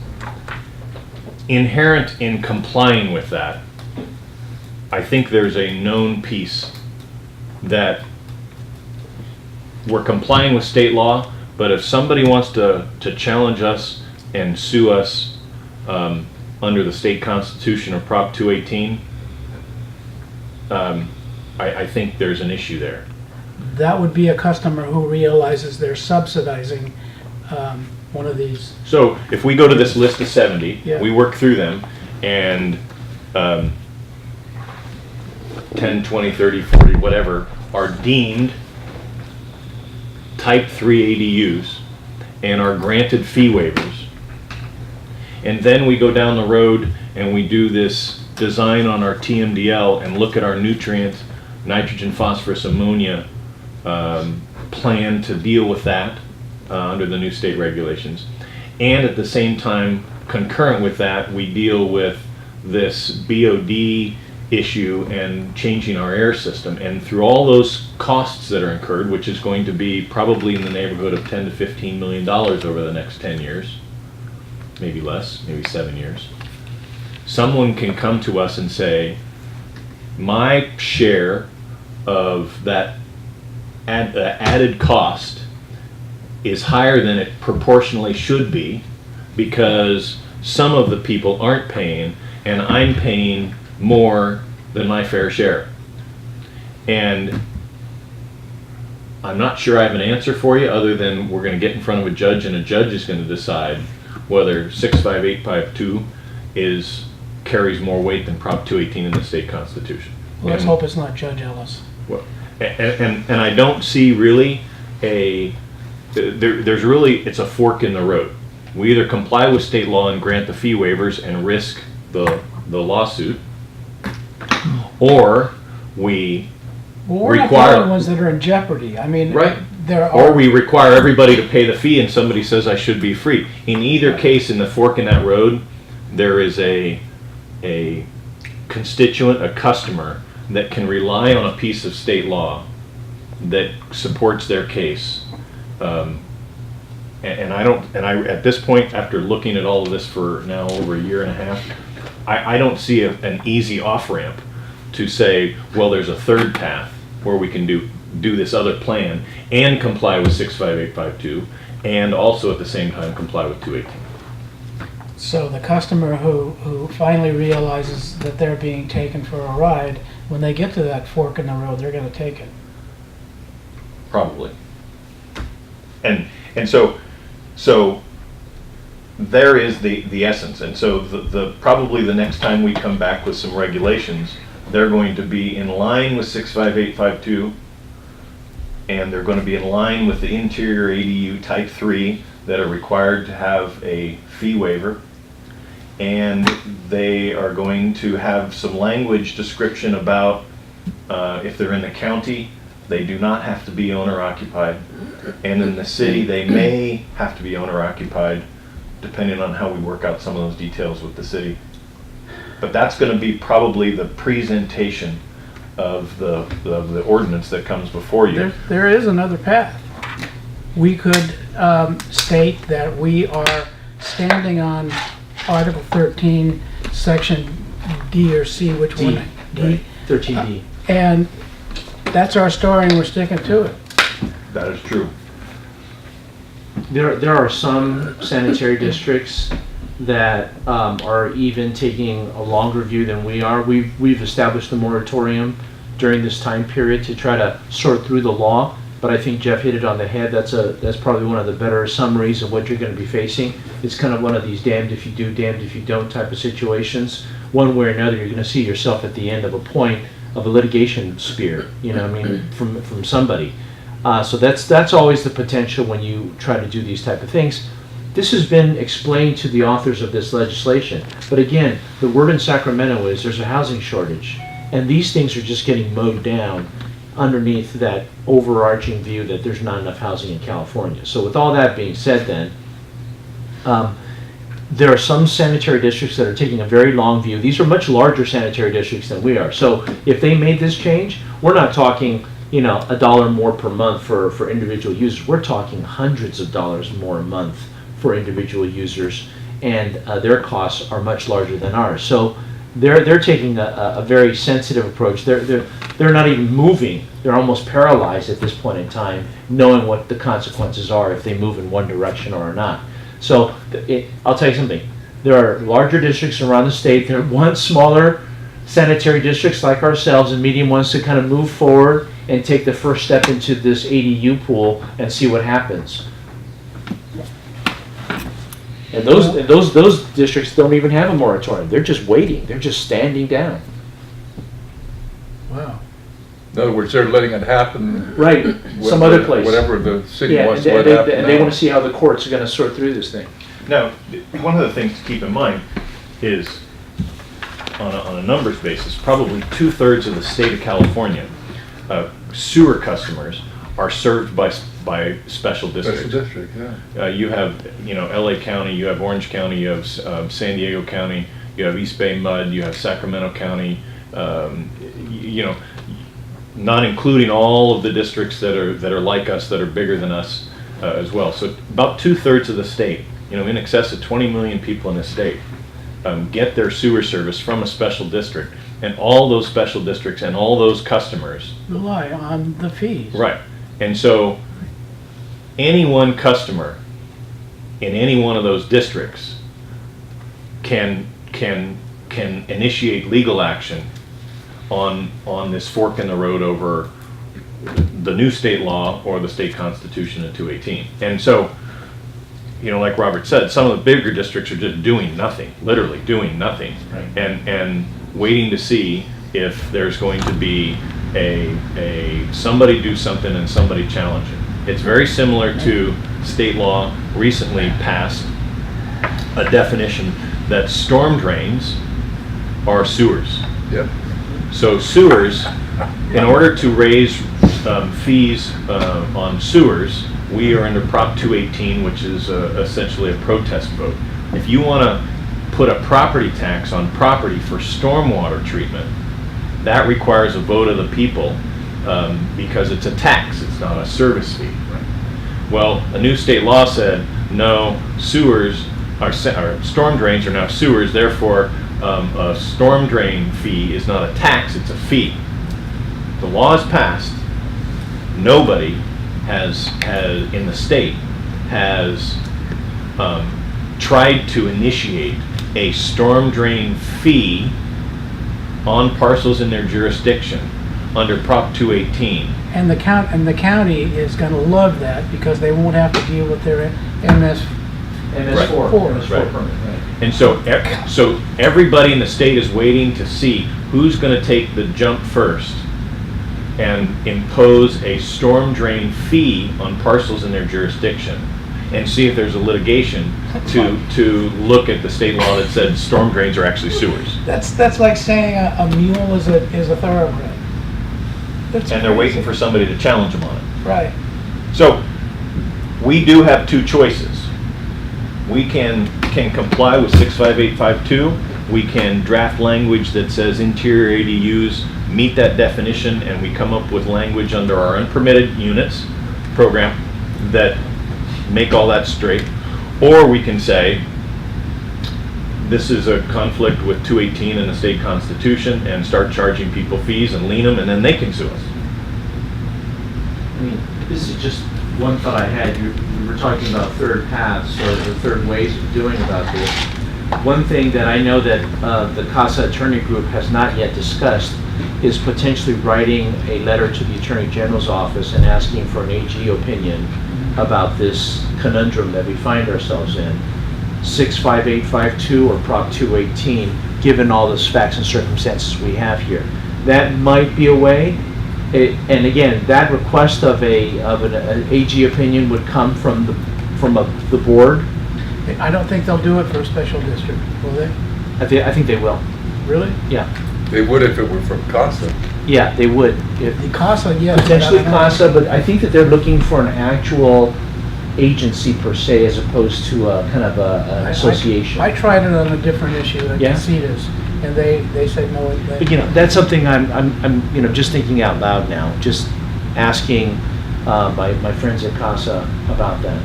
Inherent in complying with that, I think there's a known piece that we're complying with state law, but if somebody wants to challenge us and sue us under the state constitution or Prop 218, I think there's an issue there. That would be a customer who realizes they're subsidizing one of these. So if we go to this list of 70, Yeah. we work through them, and 10, 20, 30, 40, whatever, are deemed type 3 ADUs and are granted fee waivers. And then we go down the road and we do this design on our TMDL and look at our nutrient, nitrogen, phosphorus, ammonia plan to deal with that under the new state regulations. And at the same time, concurrent with that, we deal with this BOD issue and changing our air system. And through all those costs that are incurred, which is going to be probably in the neighborhood of $10 to $15 million over the next 10 years, maybe less, maybe 7 years, someone can come to us and say, my share of that added cost is higher than it proportionally should be because some of the people aren't paying and I'm paying more than my fair share. And I'm not sure I have an answer for you other than we're going to get in front of a judge and a judge is going to decide whether 65852 carries more weight than Prop 218 in the state constitution. Well, let's hope it's not Judge Ellis. Well, and I don't see really there's really, it's a fork in the road. We either comply with state law and grant the fee waivers and risk the lawsuit, or we Well, we're not the require, only ones that are in jeopardy. I mean, right, there are. or we require everybody to pay the fee and somebody says I should be free. In either case, in the fork in that road, there is a constituent, a customer that can rely on a piece of state law that supports their case And at this point, after looking at all of this for now over a year and a half, I don't see an easy off-ramp to say, well, there's a third path where we can do this other plan and comply with 65852 and also at the same time comply with 218. So the customer who finally realizes that they're being taken for a ride, when they get to that fork in the road, they're gonna take it. Probably. And so there is the essence. And so the probably the next time we come back with some regulations, they're going to be in line with 65852, and they're going to be in line with the interior ADU type 3 that are required to have a fee waiver. And they are going to have some language description about if they're in the county, they do not have to be owner occupied. And in the city, they may have to be owner occupied, depending on how we work out some of those details with the city. But that's going to be probably the presentation of the ordinance that comes before you. There is another path. We could state that we are standing on Article 13, Section D or C, which D, one? D. right, 13D. And that's our story and we're sticking to it. That is true. There are some sanitary districts that are even taking a longer view than we are. We've established a moratorium during this time period to try to sort through the law, but I think Jeff hit it on the head. That's probably one of the better summaries of what you're going to be facing. It's kind of one of these damned if you do, damned if you don't type of situations. One way or another, you're going to see yourself at the end of a point of a litigation spear, you know, I mean, from somebody. So that's always the potential when you try to do these type of things. This has been explained to the authors of this legislation, but again, the word in Sacramento is there's a housing shortage, and these things are just getting mowed down underneath that overarching view that there's not enough housing in California. So with all that being said then, there are some sanitary districts that are taking a very long view. These are much larger sanitary districts than we are. So if they made this change, we're not talking, you know, $1 more per month for individual users. We're talking hundreds of dollars more a month for individual users, and their costs are much larger than ours. So they're taking a very sensitive approach. They're not even moving. They're almost paralyzed at this point in time, knowing what the consequences are if they move in one direction or not. So I'll tell you something. There are larger districts around the state. There want smaller sanitary districts like ourselves and medium ones to kind of move forward and take the first step into this ADU pool and see what happens. And those districts don't even have a moratorium. They're just waiting. They're just standing down. Wow. In other words, they're letting it happen. Right. Some other place. Whatever the city Yeah, wants to let happen. and they want to see how the courts are going to sort through this thing. Now, one of the things to keep in mind is, on a numbers basis, probably 2/3 of the state of California sewer customers are served by special districts. Special district, yeah. You have, you know, LA County, you have Orange County, you have San Diego County, you have East Bay Mud, you have Sacramento County, you know, not including all of the districts that are like us, that are bigger than us as well. So about 2/3 of the state, you know, in excess of 20 million people in the state, get their sewer service from a special district. And all those special districts and all those customers Rely on the fees. Right. And so any one customer in any one of those districts can initiate legal action on this fork in the road over the new state law or the state constitution in 218. And so, you know, like Robert said, some of the bigger districts are just doing nothing, literally doing nothing, Right. and waiting to see if there's going to be a somebody do something and somebody challenge it. It's very similar to state law recently passed a definition that storm drains are sewers. Yep. So sewers, in order to raise fees on sewers, we are under Prop 218, which is essentially a protest vote. If you want to put a property tax on property for stormwater treatment, that requires a vote of the people because it's a tax, it's not a service fee. Well, a new state law said, no, sewers are storm drains are now sewers, therefore a storm drain fee is not a tax, it's a fee. The law is passed. Nobody has in the state has tried to initiate a storm drain fee on parcels in their jurisdiction under Prop 218. And the county is gonna love that because they won't have to deal with their MS4. MS4 Right. permit, right. And so everybody in the state is waiting to see who's going to take the jump first and impose a storm drain fee on parcels in their jurisdiction, and see if there's a litigation to look at the state law that said storm drains are actually sewers. That's like saying a mule is a thoroughbred. That's And they're waiting crazy. for somebody to challenge them on it. Right. So we do have two choices. We can comply with 65852. We can draft language that says interior ADUs meet that definition, and we come up with language under our unpermitted units program that make all that straight. Or we can say this is a conflict with 218 in the state constitution and start charging people fees and lien them, and then they can sue us. I mean, this is just one thought I had. You were talking about third paths or the third ways of doing about this. One thing that I know that the CASA attorney group has not yet discussed is potentially writing a letter to the Attorney General's office and asking for an AG opinion about this conundrum that we find ourselves in. 65852 or Prop 218, given all the facts and circumstances we have here. That might be a way. And again, that request of an AG opinion would come from the board. I don't think they'll do it for a special district, will they? I think they will. Really? Yeah, They would if it were from CASA. yeah, they would. The CASA, yes. but I Potentially don't know. CASA, but I think that they're looking for an actual agency per se, as opposed to a kind of an association. I tried it on a different issue at Yeah? Casitas, and they said no. But that's something I'm just thinking out loud now, just asking my friends at CASA about that.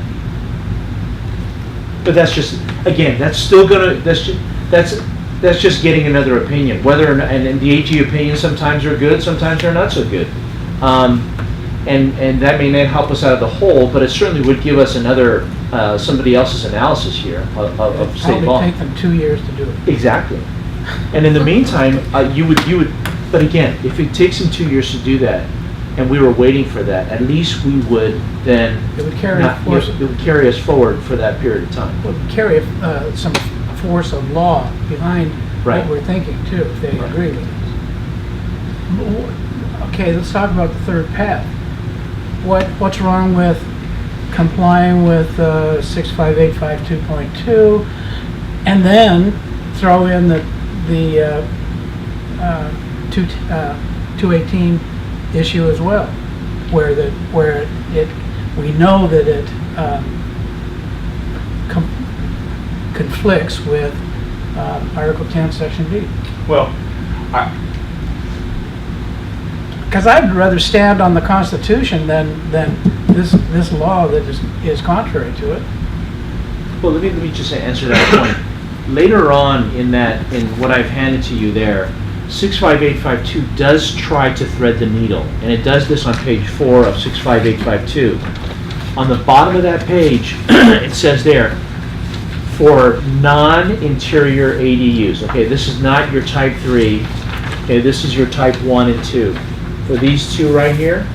But that's just, again, that's still gonna, that's just getting another opinion, whether or not, and the AG opinions sometimes are good, sometimes they're not so good. And that may not help us out of the hole, but it certainly would give us another, somebody else's analysis here of state law. Probably take them 2 years to do it. Exactly. And in the meantime, you would, but again, if it takes them 2 years to do that, and we were waiting for that, at least we would then. It would carry not- force. It would carry us forward for that period of time. Would carry some force of law behind Right. what we're thinking too, if they Right. agree with us. Okay, let's talk about the third path. What's wrong with complying with 65852.2 and then throw in the 218 issue as well, where we know that it conflicts with Article 10, Section B. Well, Because I'd rather stand on the Constitution than this law that is contrary to it. Well, let me just answer that point. Later on in what I've handed to you there, 65852 does try to thread the needle, and it does this on page 4 of 65852. On the bottom of that page, it says there, for non-interior ADUs, okay, this is not your type 3, okay, this is your type 1 and 2. For these two right here,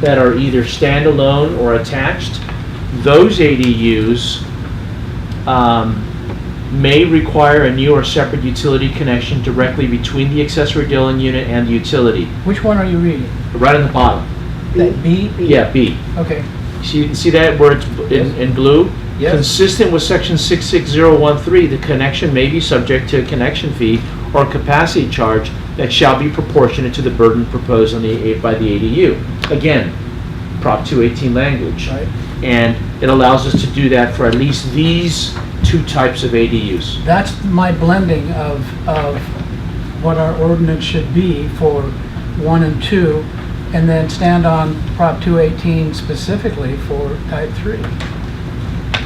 that are either standalone or attached, those ADUs may require a new or separate utility connection directly between the accessory dwelling unit and the utility. Which one are you reading? Right on the bottom. That B? Yeah, B. Okay. See that where it's in blue? Yes. Consistent with section 66013, the connection may be subject to a connection fee or capacity charge that shall be proportionate to the burden proposed by the ADU. Again, Prop 218 language. Right. And it allows us to do that for at least these two types of ADUs. That's my blending of what our ordinance should be for 1 and 2, and then stand on Prop 218 specifically for type 3.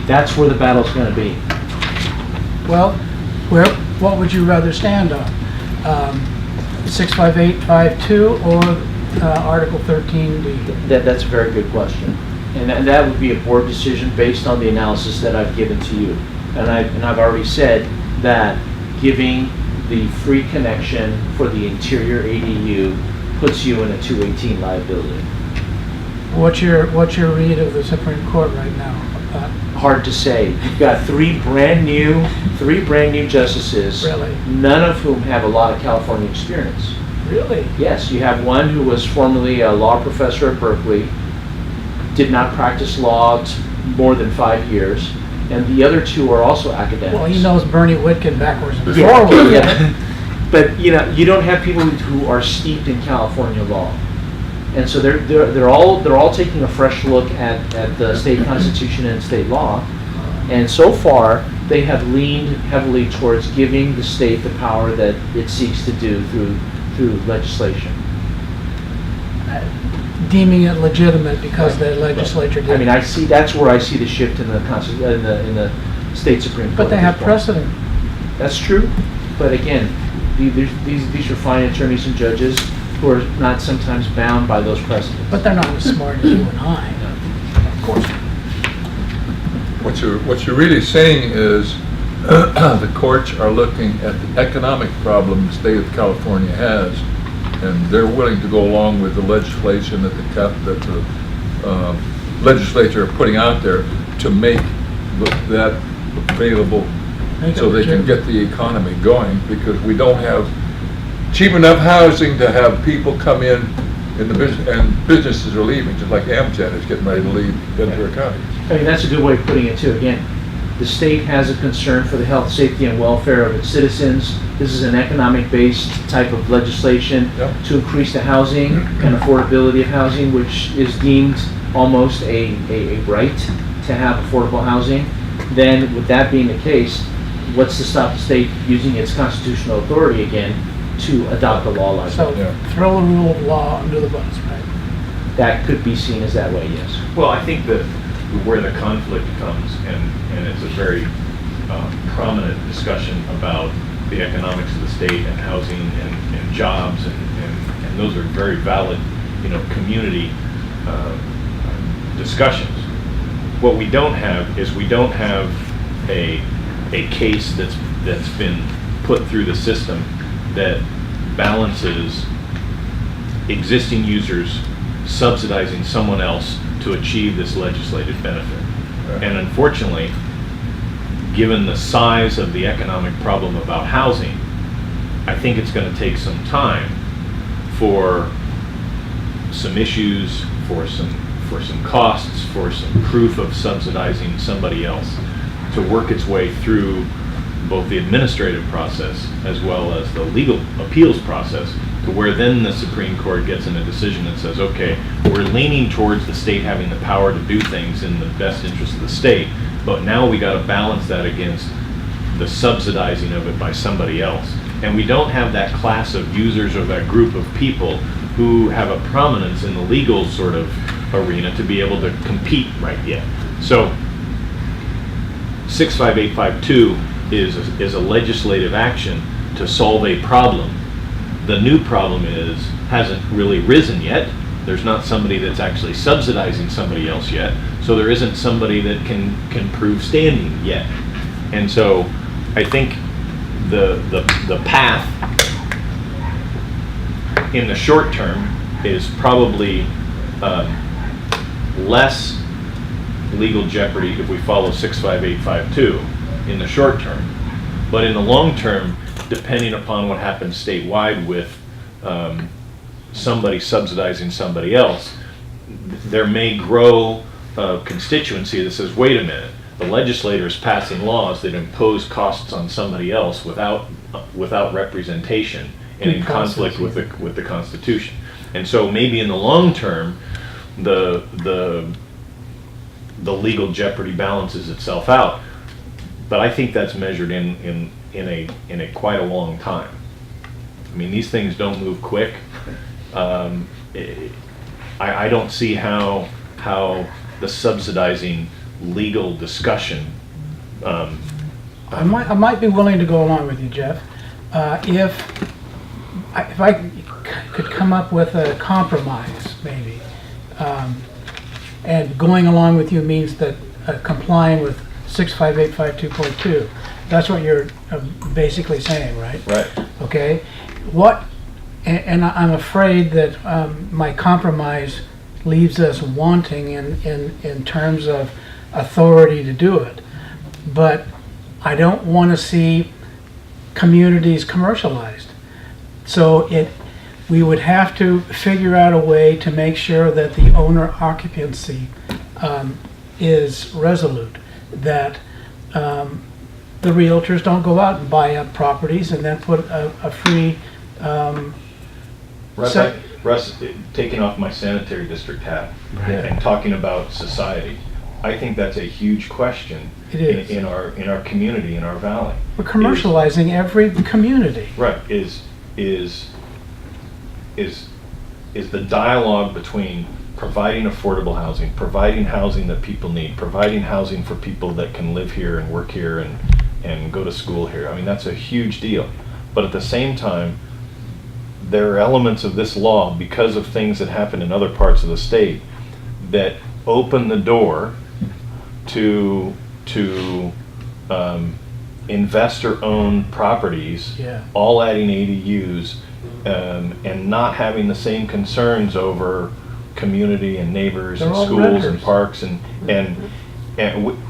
That's where the battle's gonna be. Well, what would you rather stand on? 65852 or Article 13D? That's a very good question. And that would be a board decision based on the analysis that I've given to you. And I've already said that giving the free connection for the interior ADU puts you in a 218 liability. What's your read of the Supreme Court right now? Hard to say. You've got three brand new justices, Really? none of whom have a lot of California experience. Really? Yes, you have one who was formerly a law professor at Berkeley, did not practice law more than 5 years, and the other two are also academics. Well, he knows Bernie Whitkin backwards and Yeah, forwards. yeah. But you don't have people who are steeped in California law, and so they're all taking a fresh look at the state constitution and state law, and so far they have leaned heavily towards giving the state the power that it seeks to do through legislation. Deeming it legitimate because the legislature did. I mean, that's where I see the shift in the in the state Supreme Court. But they at have this point. precedent. That's true, but again, these are fine attorneys and judges who are not sometimes bound by those precedents. But they're not as smart as you and I. Of course. What you're really saying is the courts are looking at the economic problem the state of California has, and they're willing to go along with the legislation that the legislature are putting out there to make that available so they can get the economy going, because we don't have cheap enough housing to have people come in the business, and businesses are leaving, just like Amgen is getting ready to leave Ventura County. I mean, that's a good way of putting it too. Again, the state has a concern for the health, safety, and welfare of its citizens. This is an economic-based type of legislation to increase the housing and affordability of housing, which is deemed almost a right to have affordable housing. Then, with that being the case, what's to stop the state using its constitutional authority again to adopt a law like So that? throw the rule of law under the bus, right? That could be seen as that way, yes. Well, I think that where the conflict comes, and it's a very prominent discussion about the economics of the state and housing and jobs, and those are very valid, community discussions. What we don't have is a case that's been put through the system that balances existing users subsidizing someone else to achieve this legislated benefit. And unfortunately, given the size of the economic problem about housing, I think it's going to take some time for some issues, for some costs, for some proof of subsidizing somebody else to work its way through both the administrative process as well as the legal appeals process, to where then the Supreme Court gets in a decision that says, okay, we're leaning towards the state having the power to do things in the best interest of the state, but now we got to balance that against the subsidizing of it by somebody else. And we don't have that class of users or that group of people who have a prominence in the legal sort of arena to be able to compete right yet. So 65852 is a legislative action to solve a problem. The new problem hasn't really risen yet. There's not somebody that's actually subsidizing somebody else yet, so there isn't somebody that can prove standing yet. And so I think the path in the short term is probably less legal jeopardy if we follow 65852 in the short term. But in the long term, depending upon what happens statewide with somebody subsidizing somebody else, there may grow a constituency that says, wait a minute, the legislator is passing laws that impose costs on somebody else without representation and in conflict with the Constitution. And so maybe in the long term, the legal jeopardy balances itself out. But I think that's measured in a quite a long time. I mean, these things don't move quick. I don't see how the subsidizing legal discussion, I might be willing to go along with you, Jeff, if I could come up with a compromise, maybe. And going along with you means that complying with 65852.2. That's what you're basically saying, right? right? Okay. And I'm afraid that my compromise leaves us wanting in terms of authority to do it. But I don't want to see communities commercialized. So we would have to figure out a way to make sure that the owner occupancy is resolute, that the realtors don't go out and buy up properties and then put a free Russ, taking off my sanitary district hat and talking about society, I think that's a huge question It is. in our community, in our valley. We're commercializing every community. Right, is the dialogue between providing affordable housing, providing housing that people need, providing housing for people that can live here and work here and go to school here. I mean, that's a huge deal. But at the same time, there are elements of this law, because of things that happen in other parts of the state, that open the door to investor-owned properties, Yeah. all adding ADUs, and not having the same concerns over community and neighbors They're and all schools and renters. parks, and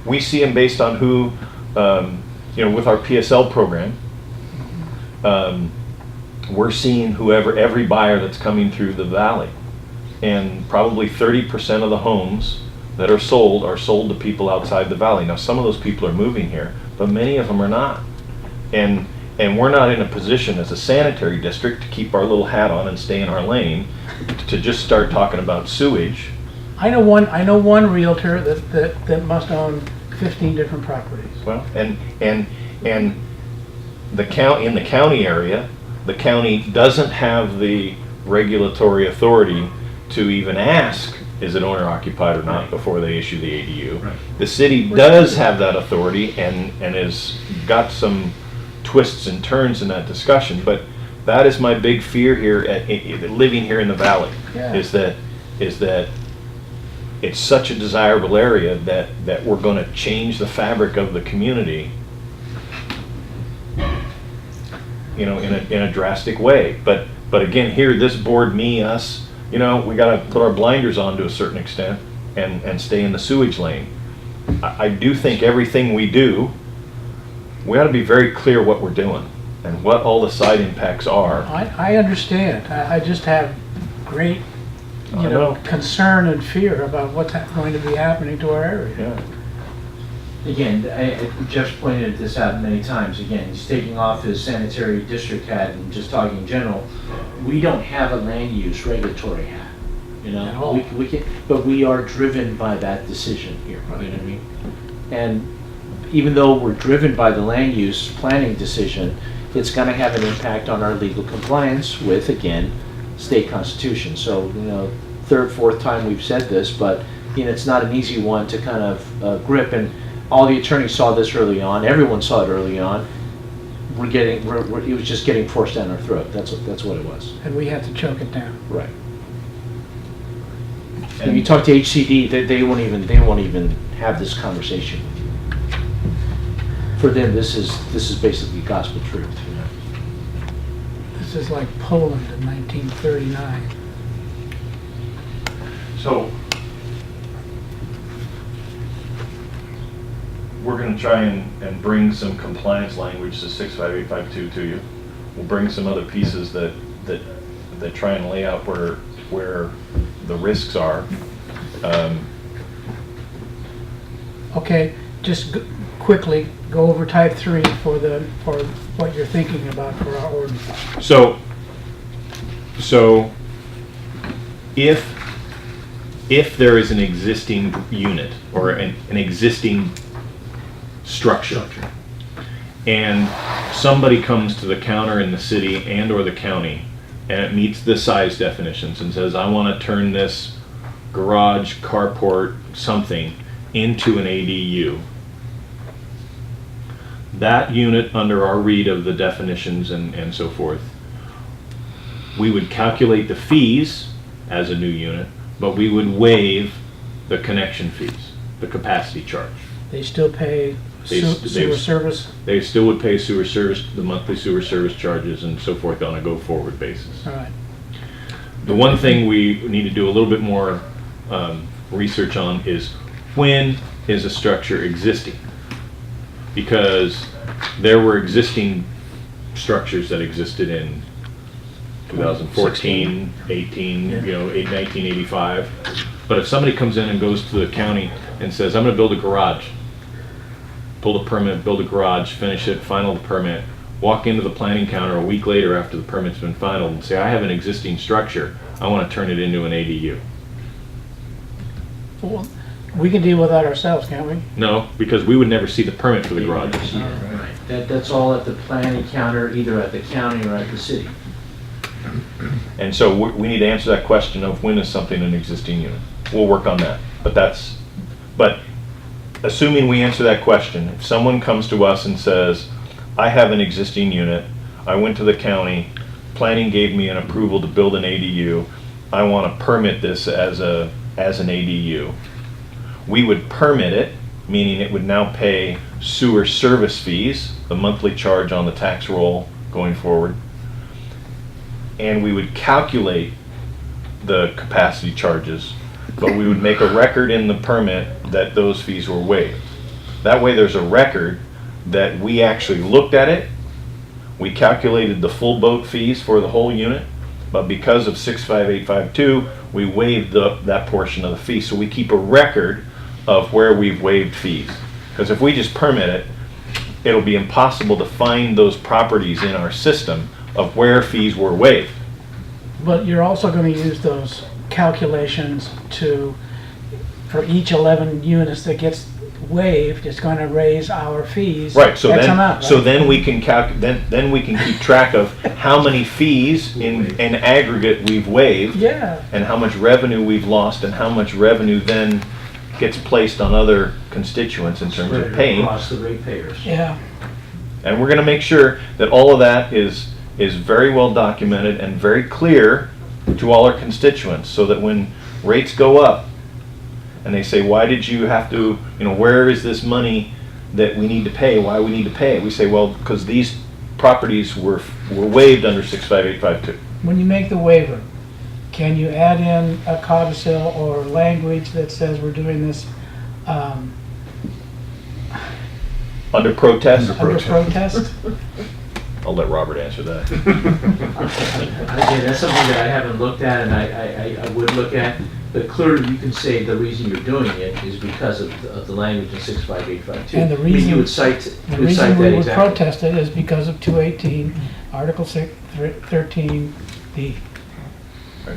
we see them based on who, with our PSL program, we're seeing every buyer that's coming through the valley, and probably 30% of the homes that are sold to people outside the valley. Now, some of those people are moving here, but many of them are not. And we're not in a position as a sanitary district to keep our little hat on and stay in our lane to just start talking about sewage. I know one realtor that must own 15 different properties. Well, and in the county area, the county doesn't have the regulatory authority to even ask, is it owner occupied or not, before they issue the ADU. Right. The city does have that authority and has got some twists and turns in that discussion, but that is my big fear here living here in the valley. Yeah. is that it's such a desirable area that we're going to change the fabric of the community, in a drastic way. But again, here, this board, us, we got to put our blinders on to a certain extent and stay in the sewage lane. I do think everything we do, we ought to be very clear what we're doing and what all the side impacts are. I understand. I just have great, I know. concern and fear about what's going to be happening to our area. Yeah. Again, Jeff's pointed this out many times. Again, he's taking off his sanitary district hat and just talking in general. We don't have a land use regulatory hat, At all. We can, but we are driven by that decision here. You know what I mean? And even though we're driven by the land use planning decision, it's going to have an impact on our legal compliance with, again, state constitution. So, third, fourth time we've said this, but it's not an easy one to kind of grip. And all the attorneys saw this early on. Everyone saw it early on. It was just getting forced down our throat. That's what it was. And we have to choke it down. Right. And you talk to HCD, they won't even have this conversation with you. For them, this is basically gospel truth. This is like Poland in 1939. So we're going to try and bring some compliance language to 65852 to you. We'll bring some other pieces that try and lay out where the risks are. Okay, just quickly go over type 3 for what you're thinking about for our ordinance. So if there is an existing unit or an existing structure, and somebody comes to the counter in the city and or the county and it meets the size definitions and says, I want to turn this garage, carport, something into an ADU, that unit under our read of the definitions and so forth, we would calculate the fees as a new unit, but we would waive the connection fees, the capacity charge. They still pay sewer service? They still would pay sewer service, the monthly sewer service charges and so forth on a go-forward basis. All right. The one thing we need to do a little bit more research on is when is a structure existing? Because there were existing structures that existed in 2014, 18, 1985. But if somebody comes in and goes to the county and says, I'm going to build a garage, pull the permit, build a garage, finish it, final the permit, walk into the planning counter a week later after the permit's been finalized and say, I have an existing structure, I want to turn it into an ADU. Well, we can deal with that ourselves, can't we? No, because we would never see the permit for the garage. Right. That's all at the planning counter, either at the county or at the city. And so we need to answer that question of when is something an existing unit. We'll work on that. But assuming we answer that question, if someone comes to us and says, I have an existing unit, I went to the county, planning gave me an approval to build an ADU, I want to permit this as an ADU. We would permit it, meaning it would now pay sewer service fees, the monthly charge on the tax roll going forward, and we would calculate the capacity charges, but we would make a record in the permit that those fees were waived. That way there's a record that we actually looked at it, we calculated the full boat fees for the whole unit, but because of 65852, we waived that portion of the fee. So we keep a record of where we've waived fees. Because if we just permit it, it'll be impossible to find those properties in our system of where fees were waived. But you're also going to use those calculations for each 11 units that gets waived, it's going to raise our fees. Right. So X then, amount, right? so then we can then we can keep track of how many fees in aggregate we've waived, Yeah. and how much revenue we've lost, and how much revenue then gets placed on other constituents in terms of paying. Across the ratepayers. Yeah. And we're going to make sure that all of that is very well documented and very clear to all our constituents, so that when rates go up and they say, why did you have to, where is this money that we need to pay, why we need to pay it? We say, well, because these properties were waived under 65852. When you make the waiver, can you add in a codicil or language that says we're doing this Under protest? under protest? I'll let Robert answer that. Again, that's something that I haven't looked at, and I would look at, but clearly you can say the reason you're doing it is because of the language in 65852. And the I mean, reason- you would cite The that reason we would exactly. protest it is because of 218, Article 13B. Right.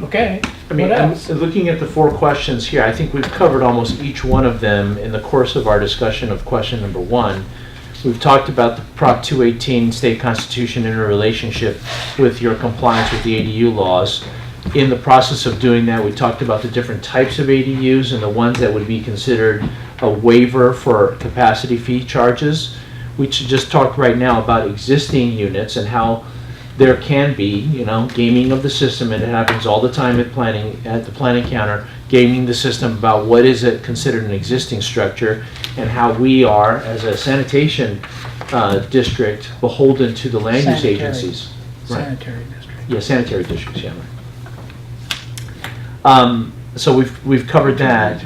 Okay, I mean, what I'm else? looking at the 4 questions here, I think we've covered almost each one of them in the course of our discussion of question number 1. We've talked about the Prop 218 state constitution interrelationship with your compliance with the ADU laws. In the process of doing that, we talked about the different types of ADUs and the ones that would be considered a waiver for capacity fee charges. We should just talk right now about existing units and how there can be, gaming of the system, and it happens all the time at the planning counter, gaming the system about what is it considered an existing structure, and how we are, as a sanitation district, beholden to the land use Sanitary. agencies. Right. Sanitary district. Yeah, sanitary districts, yeah. So we've covered that.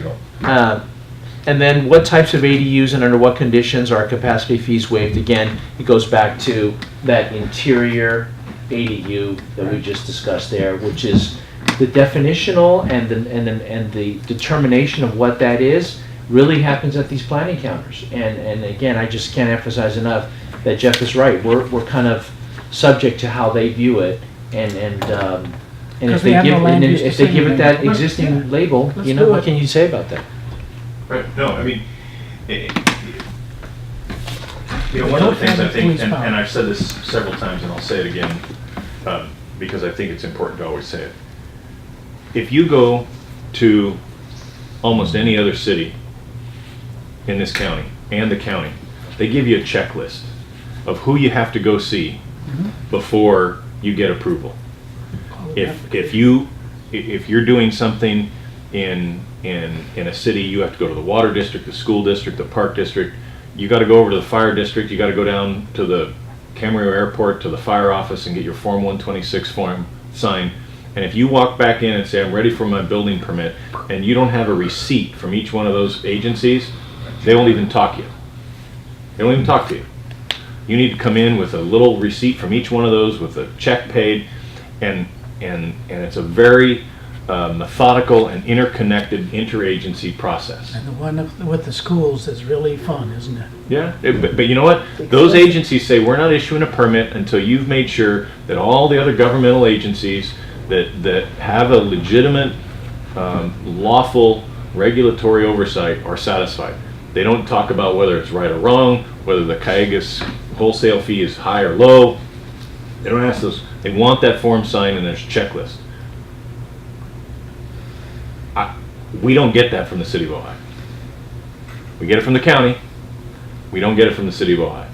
And then what types of ADUs and under what conditions are capacity fees waived? Again, it goes back to that interior ADU that we just discussed there, which is the definitional and the determination of what that is really happens at these planning counters. And again, I just can't emphasize enough that Jeff is right. We're kind of subject to how they view it, and if we have no land use if they give it that decision-making. existing Yeah. label, Let's do what it. can you say about that? Right. No, I mean, one of the things I think, and I've said this several times and I'll say it again, because I think it's important to always say it. If you go to almost any other city in this county and the county, they give you a checklist of who you have to go see before you get approval. If you're doing something in a city, you have to go to the water district, the school district, the park district. You got to go over to the fire district. You got to go down to the Camarillo Airport to the fire office and get your Form 126 form signed. And if you walk back in and say, I'm ready for my building permit, and you don't have a receipt from each one of those agencies, they won't even talk to you. They won't even talk to you. You need to come in with a little receipt from each one of those with a check paid, and it's a very methodical and interconnected interagency process. And the one with the schools is really fun, isn't it? Yeah, but you know what? Those agencies say we're not issuing a permit until you've made sure that all the other governmental agencies that have a legitimate, lawful regulatory oversight are satisfied. They don't talk about whether it's right or wrong, whether the Cayugas wholesale fee is high or low. They don't ask those. They want that form signed and there's a checklist. We don't get that from the city of Ojai. We get it from the county. We don't get it from the city of Ojai.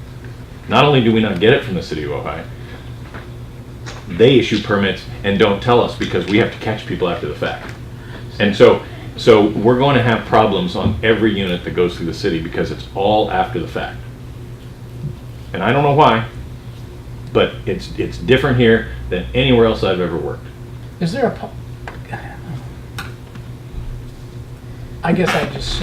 Not only do we not get it from the city of Ojai, they issue permits and don't tell us because we have to catch people after the fact. And so we're going to have problems on every unit that goes through the city because it's all after the fact. And I don't know why, but it's different here than anywhere else I've ever worked. Is there a I guess I just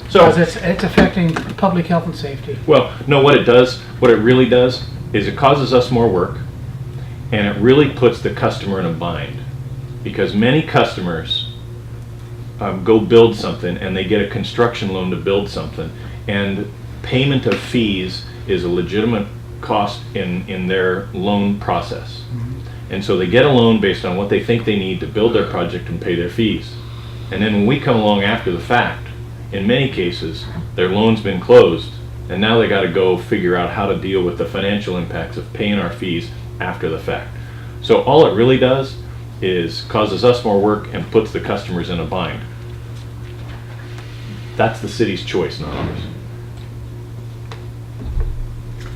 because it's affecting public health and safety. Well, no, what it really does is it causes us more work, and it really puts the customer in a bind, because many customers go build something and they get a construction loan to build something, and payment of fees is a legitimate cost in their loan process. And so they get a loan based on what they think they need to build their project and pay their fees. And then when we come along after the fact, in many cases, their loan's been closed, and now they got to go figure out how to deal with the financial impacts of paying our fees after the fact. So all it really does is causes us more work and puts the customers in a bind. That's the city's choice, not ours.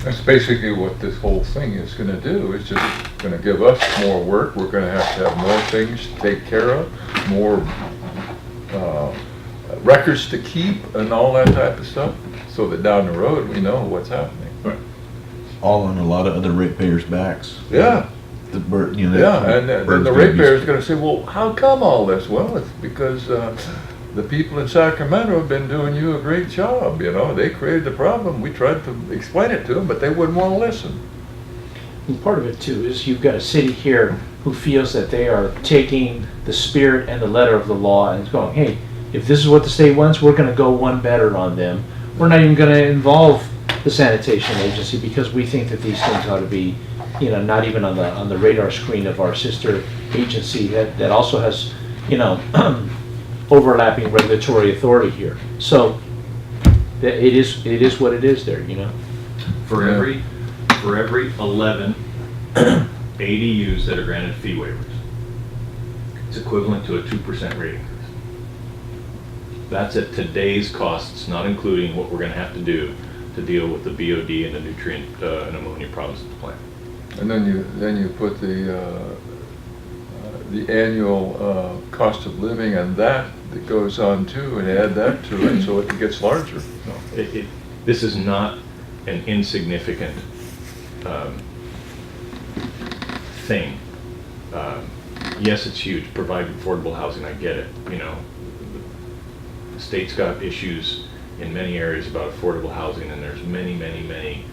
That's basically what this whole thing is going to do. It's just going to give us more work. We're going to have more things to take care of, more records to keep and all that type of stuff, so that down the road we know what's happening. Right. All on a lot of other ratepayers' backs. Yeah. The bird, you know. Yeah, and then the ratepayer is going to say, well, how come all this? Well, it's because the people in Sacramento have been doing you a great job. You know, they created the problem. We tried to explain it to them, but they wouldn't want to listen. And part of it too is you've got a city here who feels that they are taking the spirit and the letter of the law and going, hey, if this is what the state wants, we're going to go one better on them. We're not even going to involve the sanitation agency because we think that these things ought to be, not even on the radar screen of our sister agency that also has, overlapping regulatory authority here. So it is what it is there, For every 11 ADUs that are granted fee waivers, it's equivalent to a 2% rate increase. That's at today's costs, not including what we're going to have to do to deal with the BOD and the nutrient and ammonia problems at the plant. And then you put the annual cost of living and that goes on too, and add that to it, so it gets larger. No, this is not an insignificant thing. Yes, it's huge. Provide affordable housing. I get it. The state's got issues in many areas about affordable housing, and there's many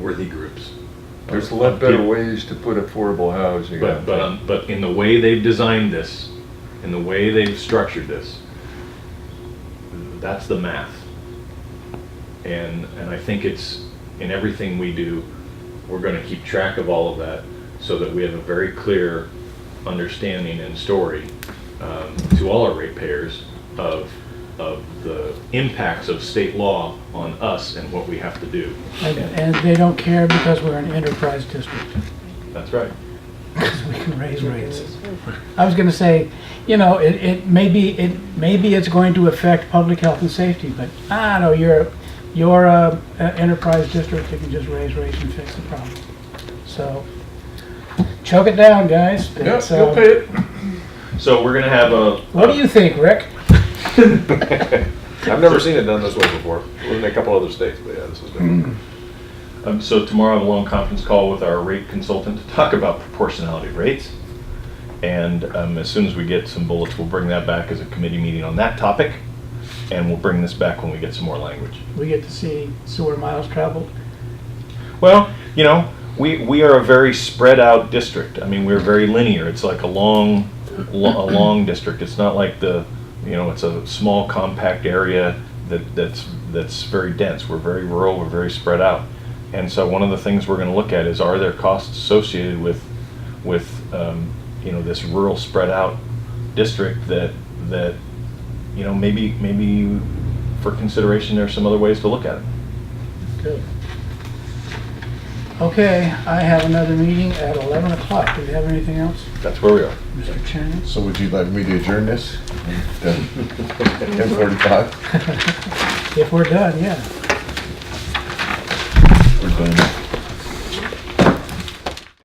worthy groups. There's a lot better ways to put affordable housing. But in the way they've designed this, in the way they've structured this, that's the math. And I think it's in everything we do, we're going to keep track of all of that so that we have a very clear understanding and story to all our ratepayers of the impacts of state law on us and what we have to do. And they don't care because we're an enterprise district. That's right. Because we can raise rates. I was gonna say, you know, maybe it's going to affect public health and safety, but I don't know, you're a enterprise district, you can just raise rates and fix the problem. So, choke it down, guys. Yeah, It's, you'll pay it. So we're gonna have a. What do you think, Rick? I've never seen it done this way before. In a couple other states, but yeah, this is different. So tomorrow I have a long conference call with our rate consultant to talk about proportionality rates. And as soon as we get some bullets, we'll bring that back as a committee meeting on that topic. And we'll bring this back when we get some more language. We get to see sewer miles traveled. Well, you know, we are a very spread out district. I mean, we're very linear. It's like a long district. It's not like it's a small compact area that's very dense. We're very rural, we're very spread out. And so one of the things we're going to look at is, are there costs associated with this rural spread out district that maybe for consideration there's some other ways to look at it. Good. Okay, I have another meeting at 11 o'clock. Do we have anything else, That's where we are. Mr. Chairman? So would you like me to adjourn this? 10:45? If we're done, yeah. We're done.